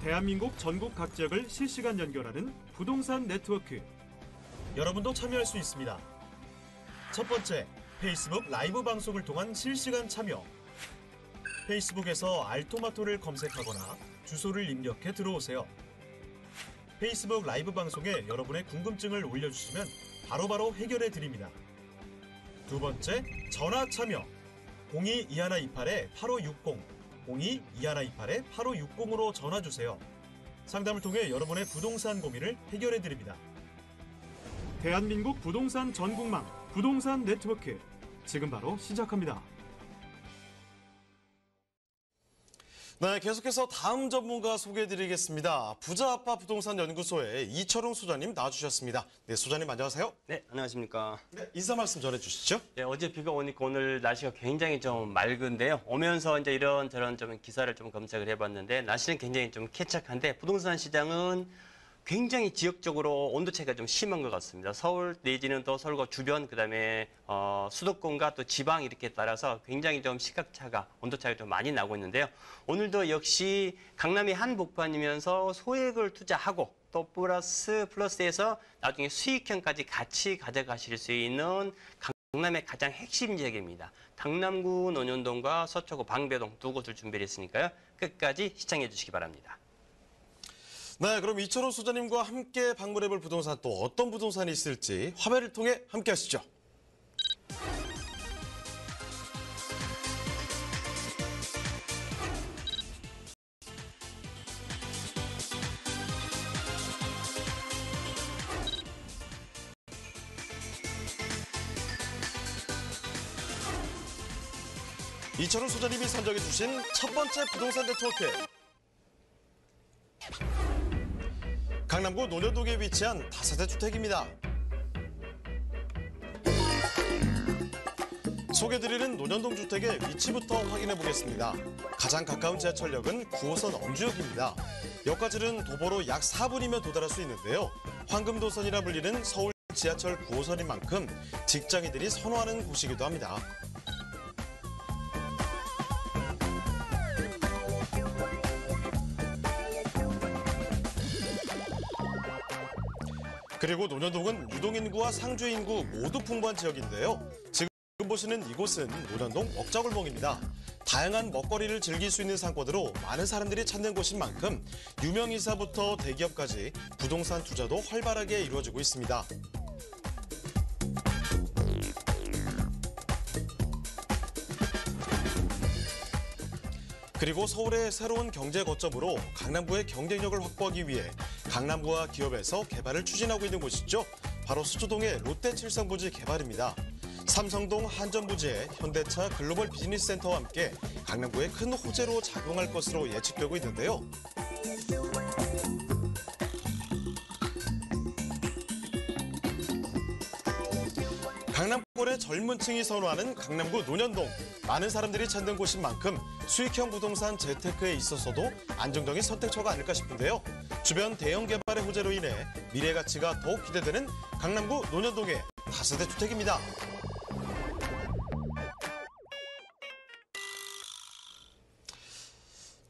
대한민국 전국 각 지역을 실시간 연결하는 부동산 네트워크. 여러분도 참여할 수 있습니다. 첫 번째, 페이스북 라이브 방송을 통한 실시간 참여. 페이스북에서 알토마토를 검색하거나 주소를 입력해 들어오세요. 페이스북 라이브 방송에 여러분의 궁금증을 올려주시면 바로바로 해결해 드립니다. 두 번째, 전화 참여. 02-2128-8560, 02-2128-8560으로 전화 주세요. 상담을 통해 여러분의 부동산 고민을 해결해 드립니다. 대한민국 부동산 전국망 부동산 네트워크, 지금 바로 시작합니다. 네, 계속해서 다음 전문가 소개해드리겠습니다. 부자아빠 부동산 연구소의 이철웅 소장님 나와주셨습니다. 네, 소장님 안녕하세요. 네, 안녕하십니까. 네, 인사 말씀 전해주시죠. 네, 어제 비가 오니까 오늘 날씨가 굉장히 좀 맑은데요. 오면서 이제 이런저런 좀 기사를 좀 검색을 해봤는데 날씨는 굉장히 좀 쾌착한데 부동산 시장은 굉장히 지역적으로 온도 차이가 좀 심한 것 같습니다. 서울 내지는 또 서울과 주변, 그다음에 수도권과 또 지방 이렇게 따라서 굉장히 좀 시각차가, 온도 차이가 좀 많이 나고 있는데요. 오늘도 역시 강남이 한복판이면서 소액을 투자하고 또 플러스에서 나중에 수익형까지 같이 가져가실 수 있는 강남의 가장 핵심 지역입니다. 당남구 논현동과 서초구 방배동 두 곳을 준비를 했으니까요. 끝까지 시청해 주시기 바랍니다. 네, 그럼 이철웅 소장님과 함께 방문해볼 부동산 또 어떤 부동산이 있을지 화면을 통해 함께 하시죠. 이철웅 소장님이 선정해 주신 첫 번째 부동산 네트워크. 강남구 논현동에 위치한 다세대 주택입니다. 소개드리는 논현동 주택의 위치부터 확인해 보겠습니다. 가장 가까운 지하철역은 9호선 엄주역입니다. 역까지는 도보로 약 4분이면 도달할 수 있는데요. 황금도선이라 불리는 서울 지하철 9호선인 만큼 직장인들이 선호하는 곳이기도 합니다. 그리고 논현동은 유동인구와 상주인구 모두 풍부한 지역인데요. 지금 보시는 이곳은 논현동 먹자골목입니다. 다양한 먹거리를 즐길 수 있는 상권으로 많은 사람들이 찾는 곳인 만큼 유명인사부터 대기업까지 부동산 투자도 활발하게 이루어지고 있습니다. 그리고 서울의 새로운 경제 거점으로 강남구의 경쟁력을 확보하기 위해 강남구와 기업에서 개발을 추진하고 있는 곳이죠. 바로 수초동의 롯데칠성부지 개발입니다. 삼성동 한전부지의 현대차 글로벌 비즈니스 센터와 함께 강남구의 큰 호재로 작용할 것으로 예측되고 있는데요. 강남권의 젊은 층이 선호하는 강남구 논현동. 많은 사람들이 찾는 곳인 만큼 수익형 부동산 재테크에 있어서도 안정적인 선택처가 아닐까 싶은데요. 주변 대형 개발의 호재로 인해 미래 가치가 더욱 기대되는 강남구 논현동의 다세대 주택입니다.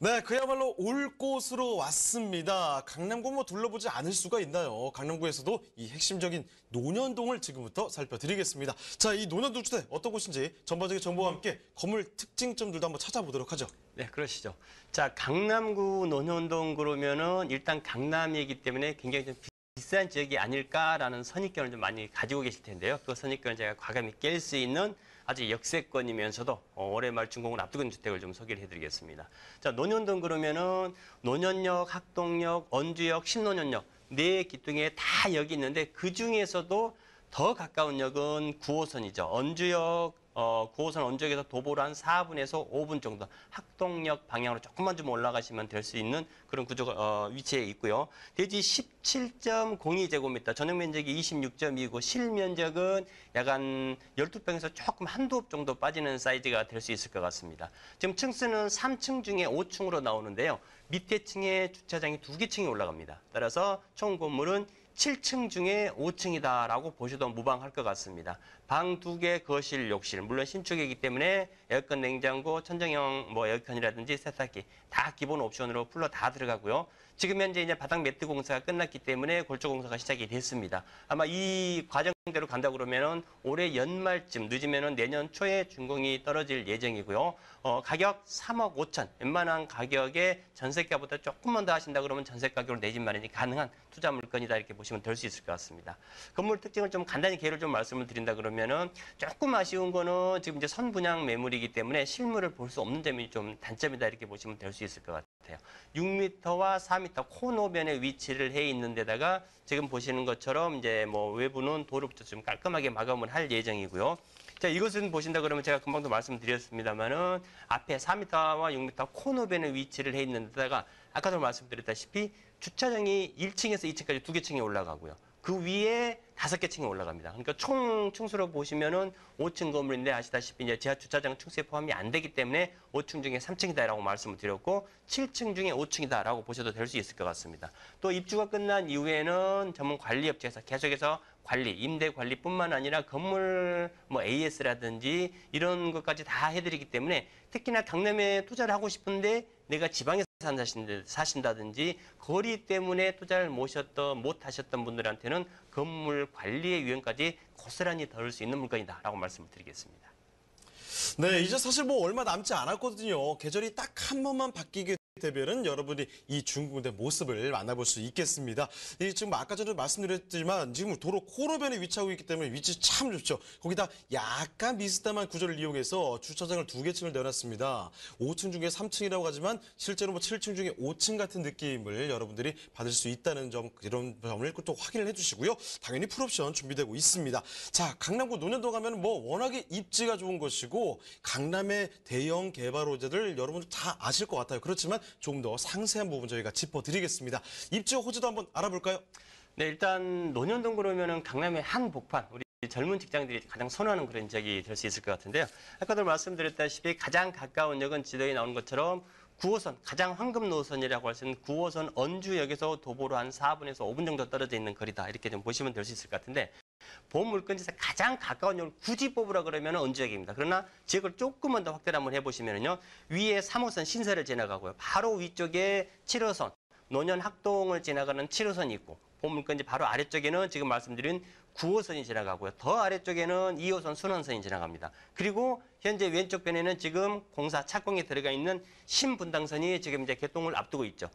네, 그야말로 올 곳으로 왔습니다. 강남구 뭐 둘러보지 않을 수가 있나요? 강남구에서도 이 핵심적인 논현동을 지금부터 살펴드리겠습니다. 자, 이 논현동 주택 어떤 곳인지 전반적인 정보와 함께 건물 특징점들도 한번 찾아보도록 하죠. 네, 그러시죠. 자, 강남구 논현동 그러면은 일단 강남이기 때문에 굉장히 좀 비싼 지역이 아닐까라는 선입견을 좀 많이 가지고 계실 텐데요. 그 선입견을 제가 과감히 깰 수 있는 아주 역세권이면서도 올해 말 준공을 앞두고 있는 주택을 좀 소개를 해드리겠습니다. 자, 논현동 그러면은 논현역, 학동역, 언주역, 신논현역 네 기둥에 다 역이 있는데 그 중에서도 더 가까운 역은 9호선이죠. 언주역, 9호선 언주역에서 도보로 한 4분에서 5분 정도 학동역 방향으로 조금만 좀 올라가시면 될 수 있는 그런 구조가 위치에 있고요. 대지 17.02제곱미터, 전용 면적이 26.2고 실면적은 약 한 12평에서 조금 한두 홉 정도 빠지는 사이즈가 될 수 있을 것 같습니다. 지금 층수는 3층 중에 5층으로 나오는데요. 밑에 층에 주차장이 2개 층이 올라갑니다. 따라서 총 건물은 7층 중에 5층이다라고 보셔도 무방할 것 같습니다. 방 2개, 거실, 욕실. 물론 신축이기 때문에 에어컨, 냉장고, 천정형 에어컨이라든지 세탁기 다 기본 옵션으로 풀러 다 들어가고요. 지금 현재 이제 바닥 매트 공사가 끝났기 때문에 골조 공사가 시작이 됐습니다. 아마 이 과정대로 간다 그러면은 올해 연말쯤 늦으면은 내년 초에 준공이 떨어질 예정이고요. 가격 3억 5천, 웬만한 가격에 전세가보다 조금만 더 하신다 그러면 전세 가격으로 내 집 마련이 가능한 투자 물건이다 이렇게 보시면 될 수 있을 것 같습니다. 건물 특징을 좀 간단히 개요를 좀 말씀을 드린다 그러면은 조금 아쉬운 거는 지금 이제 선분양 매물이기 때문에 실물을 볼 수 없는 점이 좀 단점이다 이렇게 보시면 될 수 있을 것 같아요. 6m와 4m 코너변에 위치를 해 있는 데다가 지금 보시는 것처럼 이제 뭐 외부는 도로부터 좀 깔끔하게 마감을 할 예정이고요. 자, 이것은 보신다 그러면 제가 금방도 말씀드렸습니다만은 앞에 4m와 6m 코너변에 위치를 해 있는 데다가 아까도 말씀드렸다시피 주차장이 1층에서 2층까지 2개 층이 올라가고요. 그 위에 5개 층이 올라갑니다. 그러니까 총 층수로 보시면은 5층 건물인데 아시다시피 이제 지하 주차장 층수에 포함이 안 되기 때문에 5층 중에 3층이다라고 말씀을 드렸고 7층 중에 5층이다라고 보셔도 될 수 있을 것 같습니다. 또 입주가 끝난 이후에는 전문 관리업체에서 계속해서 관리, 임대 관리뿐만 아니라 건물 뭐 AS라든지 이런 것까지 다 해드리기 때문에 특히나 강남에 투자를 하고 싶은데 내가 지방에 사신다든지 거리 때문에 투자를 못 하셨던 분들한테는 건물 관리의 유형까지 고스란히 덜을 수 있는 물건이다라고 말씀을 드리겠습니다. 네, 이제 사실 뭐 얼마 남지 않았거든요. 계절이 딱 한 번만 바뀌게 되면은 여러분이 이 중국의 모습을 만나볼 수 있겠습니다. 지금 아까 전에 말씀드렸지만 지금 도로 코너변에 위치하고 있기 때문에 위치 참 좋죠. 거기다 약간 비스듬한 구조를 이용해서 주차장을 2개 층을 내놨습니다. 5층 중에 3층이라고 하지만 실제로 뭐 7층 중에 5층 같은 느낌을 여러분들이 받을 수 있다는 점, 이런 점을 또 확인을 해주시고요. 당연히 풀옵션 준비되고 있습니다. 자, 강남구 논현동 가면 뭐 워낙에 입지가 좋은 것이고 강남의 대형 개발 호재들 여러분들 다 아실 것 같아요. 그렇지만 조금 더 상세한 부분 저희가 짚어드리겠습니다. 입지 호재도 한번 알아볼까요? 네, 일단 논현동 그러면은 강남의 한복판, 우리 젊은 직장들이 가장 선호하는 그런 지역이 될 수 있을 것 같은데요. 아까도 말씀드렸다시피 가장 가까운 역은 지도에 나오는 것처럼 9호선, 가장 황금 노선이라고 할 수 있는 9호선 언주역에서 도보로 한 4분에서 5분 정도 떨어져 있는 거리다. 이렇게 좀 보시면 될 수 있을 것 같은데 보물건지에서 가장 가까운 역을 굳이 뽑으라 그러면 언주역입니다. 그러나 지역을 조금만 더 확대를 한번 해보시면요. 위에 3호선 신설을 지나가고요. 바로 위쪽에 7호선, 논현학동을 지나가는 7호선이 있고 보물건지 바로 아래쪽에는 지금 말씀드린 9호선이 지나가고요. 더 아래쪽에는 2호선 순환선이 지나갑니다. 그리고 현재 왼쪽 변에는 지금 공사 착공에 들어가 있는 신분당선이 지금 이제 개통을 앞두고 있죠.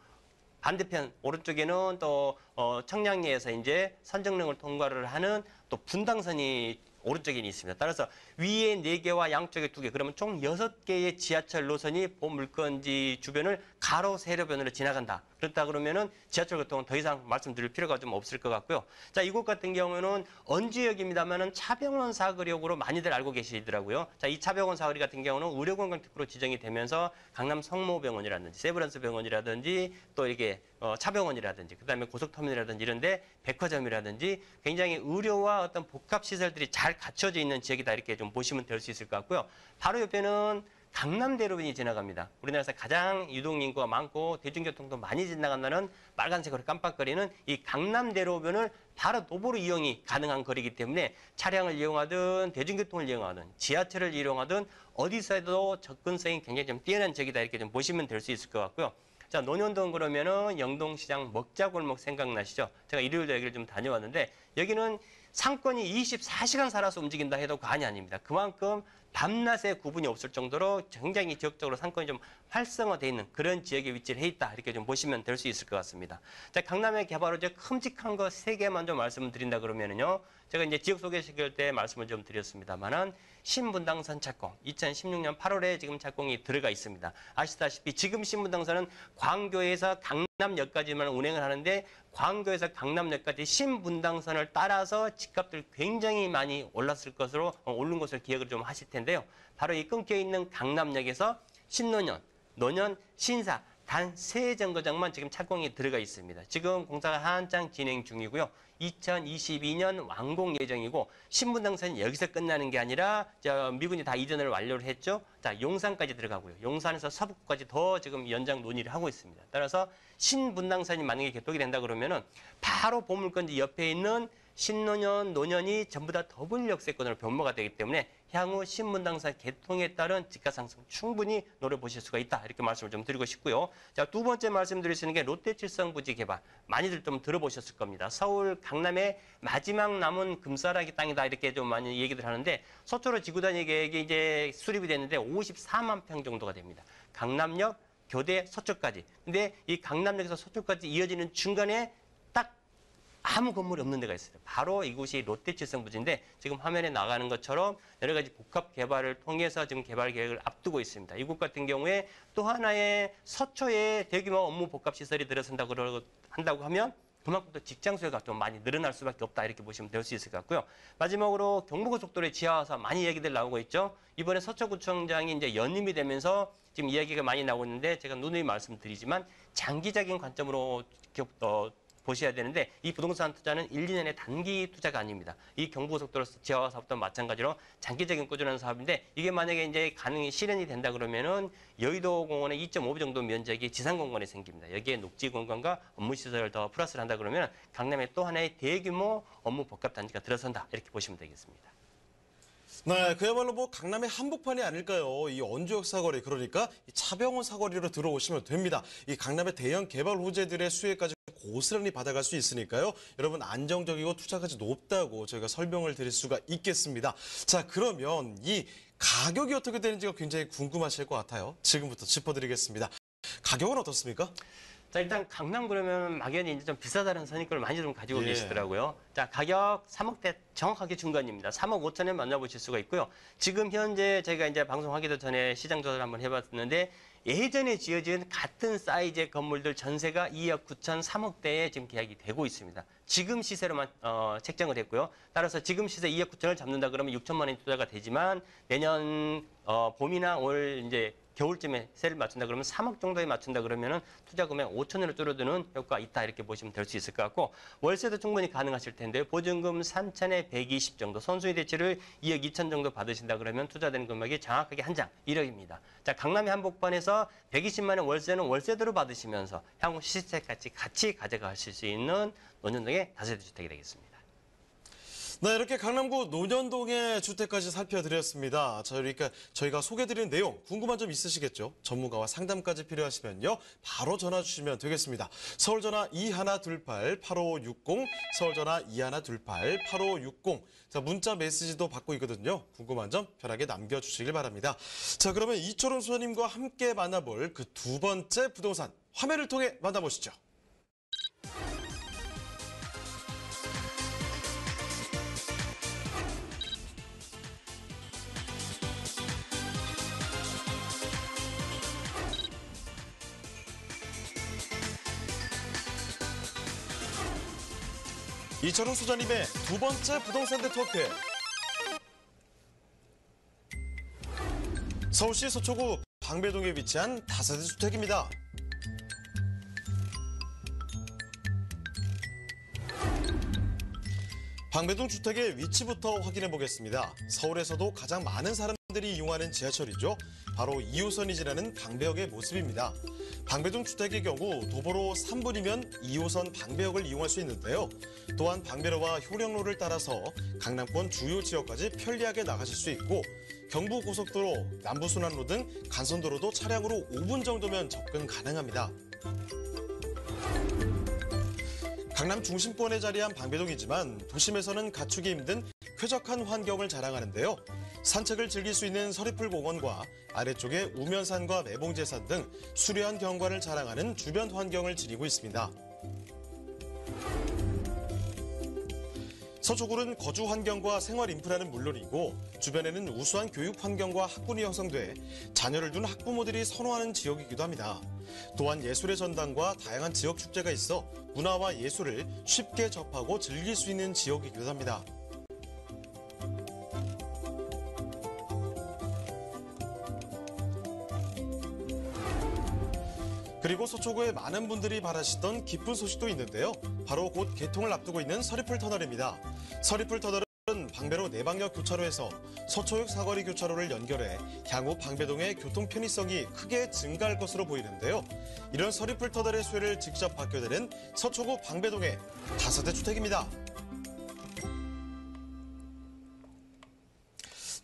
반대편 오른쪽에는 또 청량리에서 이제 선정릉을 통과를 하는 또 분당선이 오른쪽에 있습니다. 따라서 위에 4개와 양쪽에 2개, 그러면 총 6개의 지하철 노선이 보물건지 주변을 가로 세로변으로 지나간다. 그렇다 그러면은 지하철 교통은 더 이상 말씀드릴 필요가 좀 없을 것 같고요. 자, 이곳 같은 경우는 언주역입니다만은 차병원 사거리역으로 많이들 알고 계시더라고요. 자, 이 차병원 사거리 같은 경우는 의료관광특구로 지정이 되면서 강남 성모병원이라든지 세브란스 병원이라든지 또 이렇게 차병원이라든지 그다음에 고속터미널이라든지 이런데 백화점이라든지 굉장히 의료와 어떤 복합 시설들이 잘 갖춰져 있는 지역이다 이렇게 좀 보시면 될 수 있을 것 같고요. 바로 옆에는 강남대로변이 지나갑니다. 우리나라에서 가장 유동인구가 많고 대중교통도 많이 지나간다는 빨간색으로 깜빡거리는 이 강남대로변을 바로 도보로 이용이 가능한 거리이기 때문에 차량을 이용하든 대중교통을 이용하든 지하철을 이용하든 어디서 해도 접근성이 굉장히 좀 뛰어난 지역이다 이렇게 좀 보시면 될 수 있을 것 같고요. 자, 논현동 그러면은 영동시장 먹자골목 생각나시죠? 제가 일요일도 여기를 좀 다녀왔는데 여기는 상권이 24시간 살아서 움직인다 해도 과언이 아닙니다. 그만큼 밤낮에 구분이 없을 정도로 굉장히 지역적으로 상권이 좀 활성화되어 있는 그런 지역에 위치를 해 있다. 이렇게 좀 보시면 될 수 있을 것 같습니다. 자, 강남의 개발 호재 큼직한 거 3개만 좀 말씀을 드린다 그러면은요. 제가 이제 지역 소개시킬 때 말씀을 좀 드렸습니다만은 신분당선 착공 2016년 8월에 지금 착공이 들어가 있습니다. 아시다시피 지금 신분당선은 광교에서 강남역까지만 운행을 하는데 광교에서 강남역까지 신분당선을 따라서 집값들 굉장히 많이 올랐을 것으로 오른 것을 기억을 좀 하실 텐데요. 바로 이 끊겨 있는 강남역에서 신논현, 논현, 신사 단 3정거장만 지금 착공이 들어가 있습니다. 지금 공사가 한창 진행 중이고요. 2022년 완공 예정이고 신분당선이 여기서 끝나는 게 아니라 미군이 다 이전을 완료를 했죠. 자, 용산까지 들어가고요. 용산에서 서북까지 더 지금 연장 논의를 하고 있습니다. 따라서 신분당선이 만약에 개통이 된다 그러면은 바로 보물건지 옆에 있는 신노년, 노년이 전부 다 더블 역세권으로 변모가 되기 때문에 향후 신분당사 개통에 따른 집가 상승 충분히 노려보실 수가 있다. 이렇게 말씀을 좀 드리고 싶고요. 자, 두 번째 말씀드릴 수 있는 게 롯데칠성 부지 개발. 많이들 좀 들어보셨을 겁니다. 서울 강남의 마지막 남은 금싸라기 땅이다. 이렇게 좀 많이 얘기들 하는데 서초로 지구단위 계획이 이제 수립이 됐는데 54만 평 정도가 됩니다. 강남역, 교대, 서초까지. 근데 이 강남역에서 서초까지 이어지는 중간에 딱 아무 건물이 없는 데가 있어요. 바로 이곳이 롯데칠성 부지인데 지금 화면에 나가는 것처럼 여러 가지 복합 개발을 통해서 지금 개발 계획을 앞두고 있습니다. 이곳 같은 경우에 또 하나의 서초에 대규모 업무 복합 시설이 들어선다고 한다고 하면 그만큼 또 직장 수요가 좀 많이 늘어날 수밖에 없다 이렇게 보시면 될 수 있을 것 같고요. 마지막으로 경부고속도로의 지하화사 많이 얘기들 나오고 있죠. 이번에 서초구청장이 이제 연임이 되면서 지금 이야기가 많이 나오고 있는데 제가 누누이 말씀드리지만 장기적인 관점으로 보셔야 되는데 이 부동산 투자는 1, 2년의 단기 투자가 아닙니다. 이 경부고속도로 지하화 사업도 마찬가지로 장기적인 꾸준한 사업인데 이게 만약에 이제 실현이 된다 그러면은 여의도 공원의 2.5배 정도 면적이 지상공간이 생깁니다. 여기에 녹지공간과 업무시설을 더 플러스를 한다 그러면 강남에 또 하나의 대규모 업무 복합단지가 들어선다 이렇게 보시면 되겠습니다. 네, 그야말로 뭐 강남의 한복판이 아닐까요? 이 언주역 사거리, 그러니까 이 차병원 사거리로 들어오시면 됩니다. 이 강남의 대형 개발 호재들의 수혜까지 고스란히 받아갈 수 있으니까요. 여러분 안정적이고 투자가치 높다고 저희가 설명을 드릴 수가 있겠습니다. 자, 그러면 이 가격이 어떻게 되는지가 굉장히 궁금하실 것 같아요. 지금부터 짚어드리겠습니다. 가격은 어떻습니까? 자, 일단 강남 그러면 막연히 이제 좀 비싸다는 선입견을 많이 좀 가지고 예. 계시더라고요. 자, 가격 3억대 정확하게 중간입니다. 3억 5천에 만나보실 수가 있고요. 지금 현재 저희가 이제 방송하기도 전에 시장 조사를 한번 해봤는데 예전에 지어진 같은 사이즈의 건물들 전세가 2억 9천, 3억대에 지금 계약이 되고 있습니다. 지금 시세로만 책정을 했고요. 따라서 지금 시세 2억 9천을 잡는다 그러면 6천만 원이 투자가 되지만 내년 봄이나 올 이제 겨울쯤에 세를 맞춘다 그러면 3억 정도에 맞춘다 그러면은 투자 금액 5천으로 줄어드는 효과가 있다 이렇게 보시면 될 수 있을 것 같고 월세도 충분히 가능하실 텐데요. 보증금 3천에 120 정도, 선순위 대출을 2억 2천 정도 받으신다 그러면 투자되는 금액이 정확하게 한 장 1억입니다. 자, 강남의 한복판에서 120만 원 월세는 월세대로 받으시면서 향후 시세까지 같이 가져가실 수 있는 논현동의 다세대 주택이 되겠습니다. 네, 이렇게 강남구 논현동의 주택까지 살펴드렸습니다. 자, 그러니까 저희가 소개드린 내용 궁금한 점 있으시겠죠? 전문가와 상담까지 필요하시면요. 바로 전화 주시면 되겠습니다. 서울전화 2128-8560, 서울전화 2128-8560. 자, 문자 메시지도 받고 있거든요. 궁금한 점 편하게 남겨주시길 바랍니다. 자, 그러면 이철훈 소장님과 함께 만나볼 그 두 번째 부동산 화면을 통해 만나보시죠. 이철훈 소장님의 두 번째 부동산 네트워크. 서울시 서초구 방배동에 위치한 다세대 주택입니다. 방배동 주택의 위치부터 확인해 보겠습니다. 서울에서도 가장 많은 사람들이 이용하는 지하철이죠. 바로 2호선이 지나는 방배역의 모습입니다. 방배동 주택의 경우 도보로 3분이면 2호선 방배역을 이용할 수 있는데요. 또한 방배로와 효령로를 따라서 강남권 주요 지역까지 편리하게 나가실 수 있고 경부고속도로, 남부순환로 등 간선도로도 차량으로 5분 정도면 접근 가능합니다. 강남 중심권에 자리한 방배동이지만 도심에서는 갖추기 힘든 쾌적한 환경을 자랑하는데요. 산책을 즐길 수 있는 서리풀 공원과 아래쪽에 우면산과 매봉제산 등 수려한 경관을 자랑하는 주변 환경을 지니고 있습니다. 서초구는 거주 환경과 생활 인프라는 물론이고 주변에는 우수한 교육 환경과 학군이 형성돼 자녀를 둔 학부모들이 선호하는 지역이기도 합니다. 또한 예술의 전당과 다양한 지역 축제가 있어 문화와 예술을 쉽게 접하고 즐길 수 있는 지역이기도 합니다. 그리고 서초구에 많은 분들이 바라시던 기쁜 소식도 있는데요. 바로 곧 개통을 앞두고 있는 서리풀 터널입니다. 서리풀 터널은 방배로 내방역 교차로에서 서초역 사거리 교차로를 연결해 향후 방배동의 교통 편의성이 크게 증가할 것으로 보이는데요. 이런 서리풀 터널의 수혜를 직접 받게 되는 서초구 방배동의 다세대 주택입니다.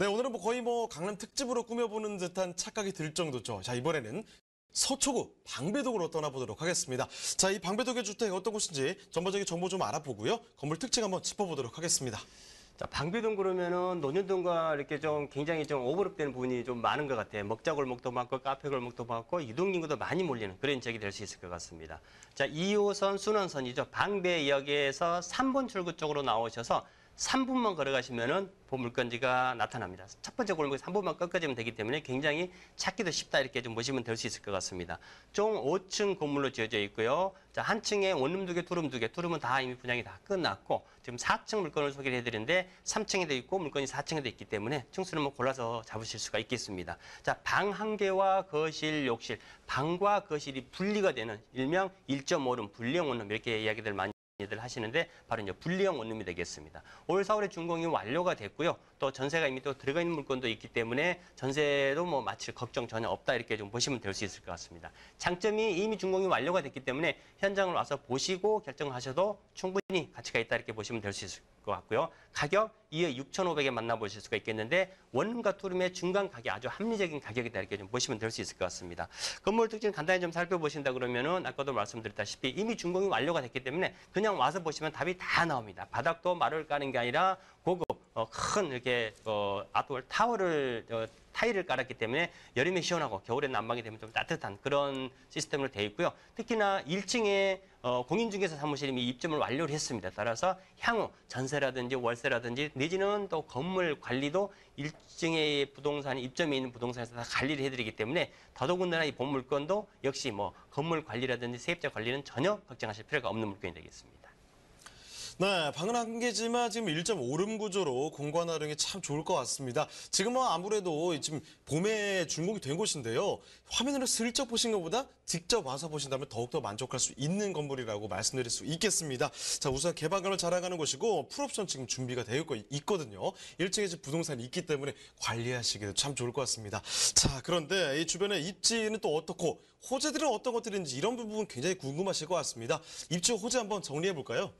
네, 오늘은 거의 강남 특집으로 꾸며보는 듯한 착각이 들 정도죠. 자, 이번에는 서초구 방배동으로 떠나보도록 하겠습니다. 자, 이 방배동의 주택 어떤 곳인지 전반적인 정보 좀 알아보고요. 건물 특징 한번 짚어보도록 하겠습니다. 자, 방배동 그러면은 논현동과 이렇게 좀 굉장히 좀 오버랩되는 부분이 좀 많은 것 같아요. 먹자골목도 많고 카페 골목도 많고 이동인구도 많이 몰리는 그런 지역이 될 수 있을 것 같습니다. 자, 2호선 순환선이죠. 방배역에서 3번 출구 쪽으로 나오셔서 3분만 걸어가시면은 보물건지가 나타납니다. 첫 번째 골목에서 3분만 꺾어지면 되기 때문에 굉장히 찾기도 쉽다 이렇게 좀 보시면 될 수 있을 것 같습니다. 총 5층 건물로 지어져 있고요. 자, 한 층에 원룸 2개, 투룸 2개, 투룸은 다 이미 분양이 다 끝났고 지금 4층 물건을 소개를 해드리는데 3층에도 있고 물건이 4층에도 있기 때문에 층수는 골라서 잡으실 수가 있겠습니다. 자, 방 1개와 거실, 욕실, 방과 거실이 분리가 되는 일명 1.5룸, 분리형 원룸 이렇게 이야기들 많이 들 하시는데 바로 이제 분리형 원룸이 되겠습니다. 올 4월에 준공이 완료가 됐고요. 또 전세가 이미 또 들어가 있는 물건도 있기 때문에 전세도 마칠 걱정 전혀 없다 이렇게 좀 보시면 될 수 있을 것 같습니다. 장점이 이미 준공이 완료가 됐기 때문에 현장을 와서 보시고 결정하셔도 충분히 가치가 있다 이렇게 보시면 될 수 있을 것 같고요. 가격 2억 6,500에 만나보실 수가 있겠는데 원룸과 투룸의 중간 가격 아주 합리적인 가격이다 이렇게 좀 보시면 될 수 있을 것 같습니다. 건물 특징 간단히 좀 살펴보신다 그러면은 아까도 말씀드렸다시피 이미 준공이 완료가 됐기 때문에 그냥 와서 보시면 답이 다 나옵니다. 바닥도 마루를 까는 게 아니라 고급 큰 이렇게 아트월 타워를 타일을 깔았기 때문에 여름에 시원하고 겨울에 난방이 되면 좀 따뜻한 그런 시스템으로 되어 있고요. 특히나 1층에 공인중개사 사무실이 이미 입점을 완료를 했습니다. 따라서 향후 전세라든지 월세라든지 내지는 또 건물 관리도 1층의 부동산이 입점해 있는 부동산에서 다 관리를 해드리기 때문에 더더군다나 이 본 물건도 역시 건물 관리라든지 세입자 관리는 전혀 걱정하실 필요가 없는 물건이 되겠습니다. 네, 방은 한 개지만 지금 1.5룸 구조로 공간 활용이 참 좋을 것 같습니다. 지금은 아무래도 지금 봄에 준공이 된 곳인데요. 화면으로 슬쩍 보신 것보다 직접 와서 보신다면 더욱더 만족할 수 있는 건물이라고 말씀드릴 수 있겠습니다. 자, 우선 개발감을 자랑하는 곳이고 풀옵션 지금 준비가 되어 있거든요. 1층에 지금 부동산이 있기 때문에 관리하시기도 참 좋을 것 같습니다. 자, 그런데 이 주변의 입지는 또 어떻고 호재들은 어떤 것들인지 이런 부분 굉장히 궁금하실 것 같습니다. 입지 호재 한번 정리해 볼까요?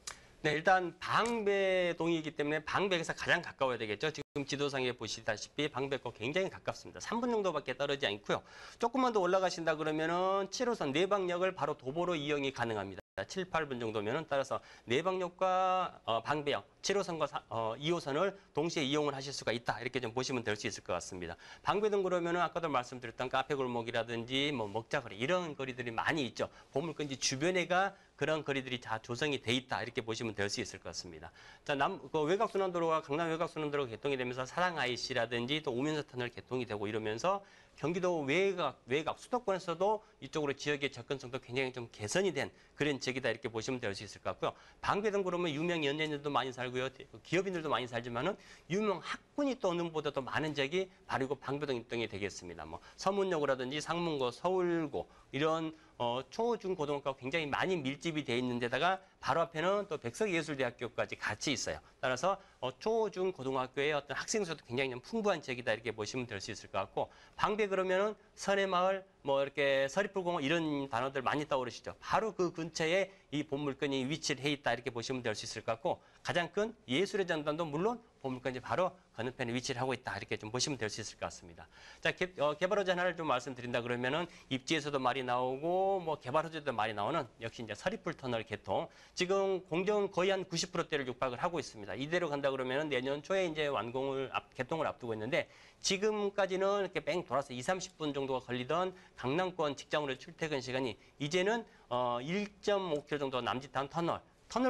네, 일단 방배동이기 때문에 방배에서 가장 가까워야 되겠죠. 지금 지도상에 보시다시피 방배고 굉장히 가깝습니다. 3분 정도밖에 떨어지지 않고요. 조금만 더 올라가신다 그러면은 7호선 내방역을 바로 도보로 이용이 가능합니다. 7, 8분 정도면은 따라서 내방역과 방배역, 7호선과 2호선을 동시에 이용을 하실 수가 있다. 이렇게 좀 보시면 될 수 있을 것 같습니다. 방배동 그러면은 아까도 말씀드렸던 카페 골목이라든지 먹자거리 이런 거리들이 많이 있죠. 보물건지 주변에가 그런 거리들이 다 조성이 돼 있다. 이렇게 보시면 될 수 있을 것 같습니다. 자, 외곽순환도로가 강남 외곽순환도로가 개통이 되면서 사랑 IC라든지 또 오면서 터널 개통이 되고 이러면서 경기도 외곽 수도권에서도 이쪽으로 지역의 접근성도 굉장히 좀 개선이 된 그런 지역이다 이렇게 보시면 될 수 있을 것 같고요. 방배동 그러면 유명 연예인들도 많이 살고요. 기업인들도 많이 살지만은 유명 학군이 또 어느 보다 더 많은 지역이 바로 이거 방배동 입동이 되겠습니다. 서문여고라든지 상문고, 서울고 이런 초, 중, 고등학교가 굉장히 많이 밀집이 돼 있는 데다가 바로 앞에는 또 백석예술대학교까지 같이 있어요. 따라서 초, 중, 고등학교의 어떤 학생 수도 굉장히 좀 풍부한 지역이다 이렇게 보시면 될 수 있을 것 같고 방배 그러면은 선해마을 이렇게 서리풀공원 이런 단어들 많이 떠오르시죠. 바로 그 근처에 이 보물건이 위치를 해 있다 이렇게 보시면 될 수 있을 것 같고 가장 큰 예술의 전당도 물론 보물건이 바로 건너편에 위치를 하고 있다 이렇게 좀 보시면 될 수 있을 것 같습니다. 자, 개발 호재 하나를 좀 말씀드린다 그러면은 입지에서도 말이 나오고 개발 호재도 말이 나오는 역시 이제 서리풀 터널 개통. 지금 공정 거의 한 90%대를 육박을 하고 있습니다. 이대로 간다 그러면은 내년 초에 이제 개통을 앞두고 있는데 지금까지는 이렇게 뺑 돌아서 20-30분 정도가 걸리던 강남권 직장으로 출퇴근 시간이 이제는 1.5km 정도 남짓한 터널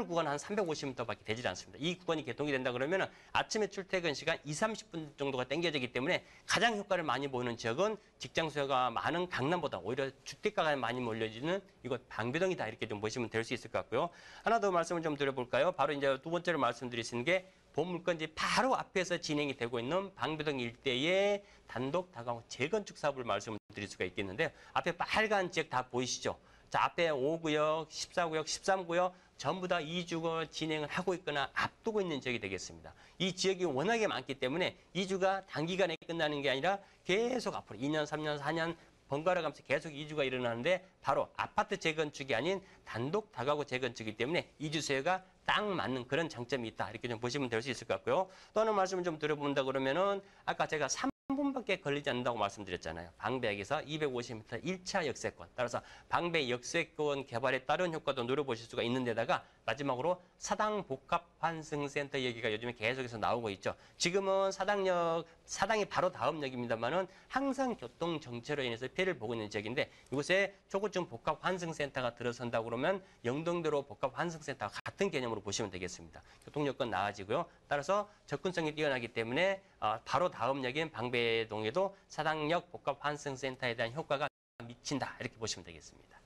구간 한 350m밖에 되질 않습니다. 이 구간이 개통이 된다 그러면 아침에 출퇴근 시간 20-30분 정도가 땡겨지기 때문에 가장 효과를 많이 보이는 지역은 직장 수요가 많은 강남보다 오히려 주택가가 많이 몰려지는 이곳 방배동이다 이렇게 좀 보시면 될 수 있을 것 같고요. 하나 더 말씀을 좀 드려볼까요? 바로 이제 두 번째로 말씀드리시는 게 보물건지 바로 앞에서 진행이 되고 있는 방배동 일대의 단독 다가구 재건축 사업을 말씀을 드릴 수가 있겠는데요. 앞에 빨간 지역 다 보이시죠? 자, 앞에 5구역, 14구역, 13구역 전부 다 이주가 진행을 하고 있거나 앞두고 있는 지역이 되겠습니다. 이 지역이 워낙에 많기 때문에 이주가 단기간에 끝나는 게 아니라 계속 앞으로 2년, 3년, 4년 번갈아 가면서 계속 이주가 일어나는데 바로 아파트 재건축이 아닌 단독 다가구 재건축이기 때문에 이주 수요가 딱 맞는 그런 장점이 있다. 이렇게 좀 보시면 될 수 있을 것 같고요. 또 하나 말씀을 좀 드려본다 그러면은 아까 제가 3분밖에 걸리지 않는다고 말씀드렸잖아요. 방배역에서 250m 1차 역세권. 따라서 방배 역세권 개발에 따른 효과도 누려보실 수가 있는 데다가 마지막으로 사당 복합 환승센터 얘기가 요즘에 계속해서 나오고 있죠. 지금은 사당이 바로 다음 역입니다만은 항상 교통 정체로 인해서 피해를 보고 있는 지역인데 이곳에 초고층 복합 환승센터가 들어선다고 그러면 영동도로 복합 환승센터와 같은 개념으로 보시면 되겠습니다. 교통 여건 나아지고요. 따라서 접근성이 뛰어나기 때문에 바로 다음 역인 방배동에도 사당역 복합 환승센터에 대한 효과가 미친다. 이렇게 보시면 되겠습니다.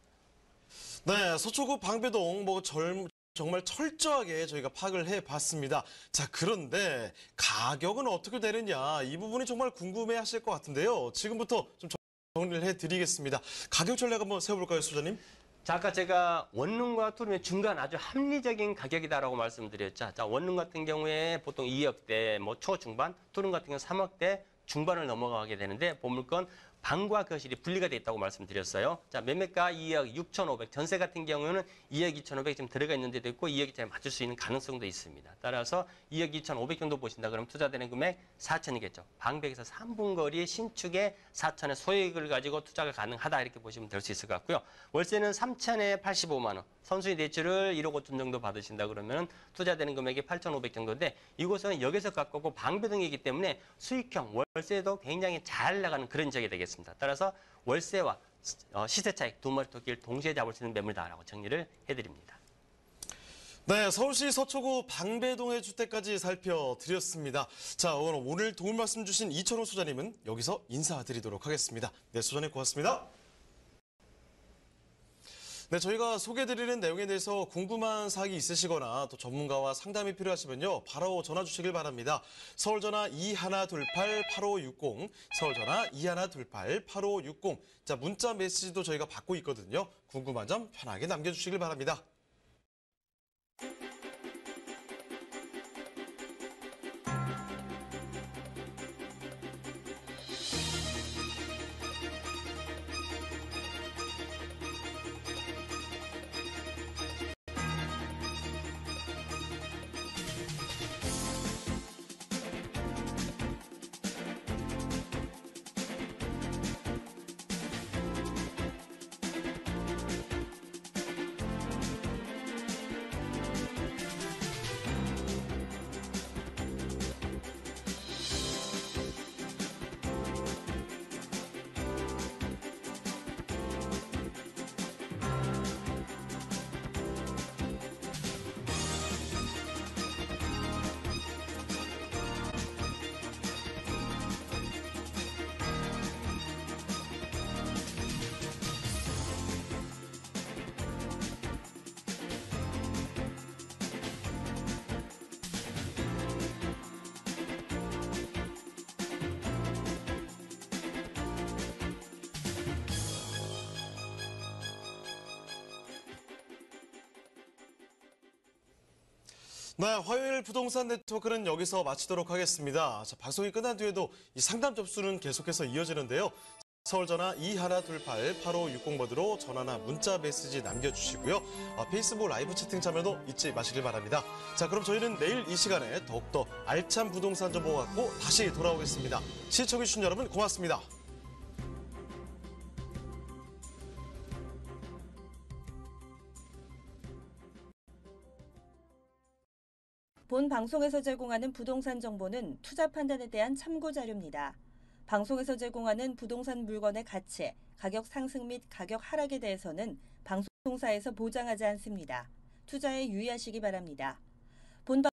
네, 서초구 방배동 정말 철저하게 저희가 파악을 해봤습니다. 자, 그런데 가격은 어떻게 되느냐 이 부분이 정말 궁금해하실 것 같은데요. 지금부터 좀 정리를 해드리겠습니다. 가격 전략 한번 세워볼까요, 소장님? 자, 아까 제가 원룸과 투룸의 중간 아주 합리적인 가격이다라고 말씀드렸죠. 자, 원룸 같은 경우에 보통 2억대, 초중반, 투룸 같은 경우 3억대 중반을 넘어가게 되는데 보물건 방과 거실이 분리가 돼 있다고 말씀드렸어요. 자, 매매가 2억 6,500, 전세 같은 경우는 2억 2,500 지금 들어가 있는 데도 있고 2억 이자에 맞출 수 있는 가능성도 있습니다. 따라서 2억 2,500 정도 보신다 그러면 투자되는 금액 4천이겠죠. 방백에서 3분 거리 신축에 4천의 소액을 가지고 투자가 가능하다 이렇게 보시면 될 수 있을 것 같고요. 월세는 3천에 85만 원, 선수의 대출을 1억 5천 정도 받으신다 그러면 투자되는 금액이 8,500 정도인데 이곳은 역에서 가깝고 방배동이기 때문에 수익형 월세도 굉장히 잘 나가는 그런 지역이 되겠습니다. 따라서 월세와 시세 차익 두 마리 토끼를 동시에 잡을 수 있는 매물다라고 정리를 해드립니다. 네, 서울시 서초구 방배동의 주택까지 살펴드렸습니다. 자, 오늘 도움 말씀 주신 이철호 소장님은 여기서 인사드리도록 하겠습니다. 네, 소장님 고맙습니다. 네, 저희가 소개해드리는 내용에 대해서 궁금한 사항이 있으시거나 또 전문가와 상담이 필요하시면요. 바로 전화 주시길 바랍니다. 서울전화 2128-8560, 서울전화 2128-8560. 자, 문자 메시지도 저희가 받고 있거든요. 궁금한 점 편하게 남겨주시길 바랍니다. 네, 화요일 부동산 네트워크는 여기서 마치도록 하겠습니다. 자, 방송이 끝난 뒤에도 이 상담 접수는 계속해서 이어지는데요. 서울전화 2128-8560번으로 전화나 문자 메시지 남겨주시고요. 페이스북 라이브 채팅 참여도 잊지 마시길 바랍니다. 자, 그럼 저희는 내일 이 시간에 더욱더 알찬 부동산 정보 갖고 다시 돌아오겠습니다. 시청해주신 여러분 고맙습니다. 본 방송에서 제공하는 부동산 정보는 투자 판단에 대한 참고 자료입니다. 방송에서 제공하는 부동산 물건의 가치, 가격 상승 및 가격 하락에 대해서는 방송사에서 보장하지 않습니다. 투자에 유의하시기 바랍니다. 본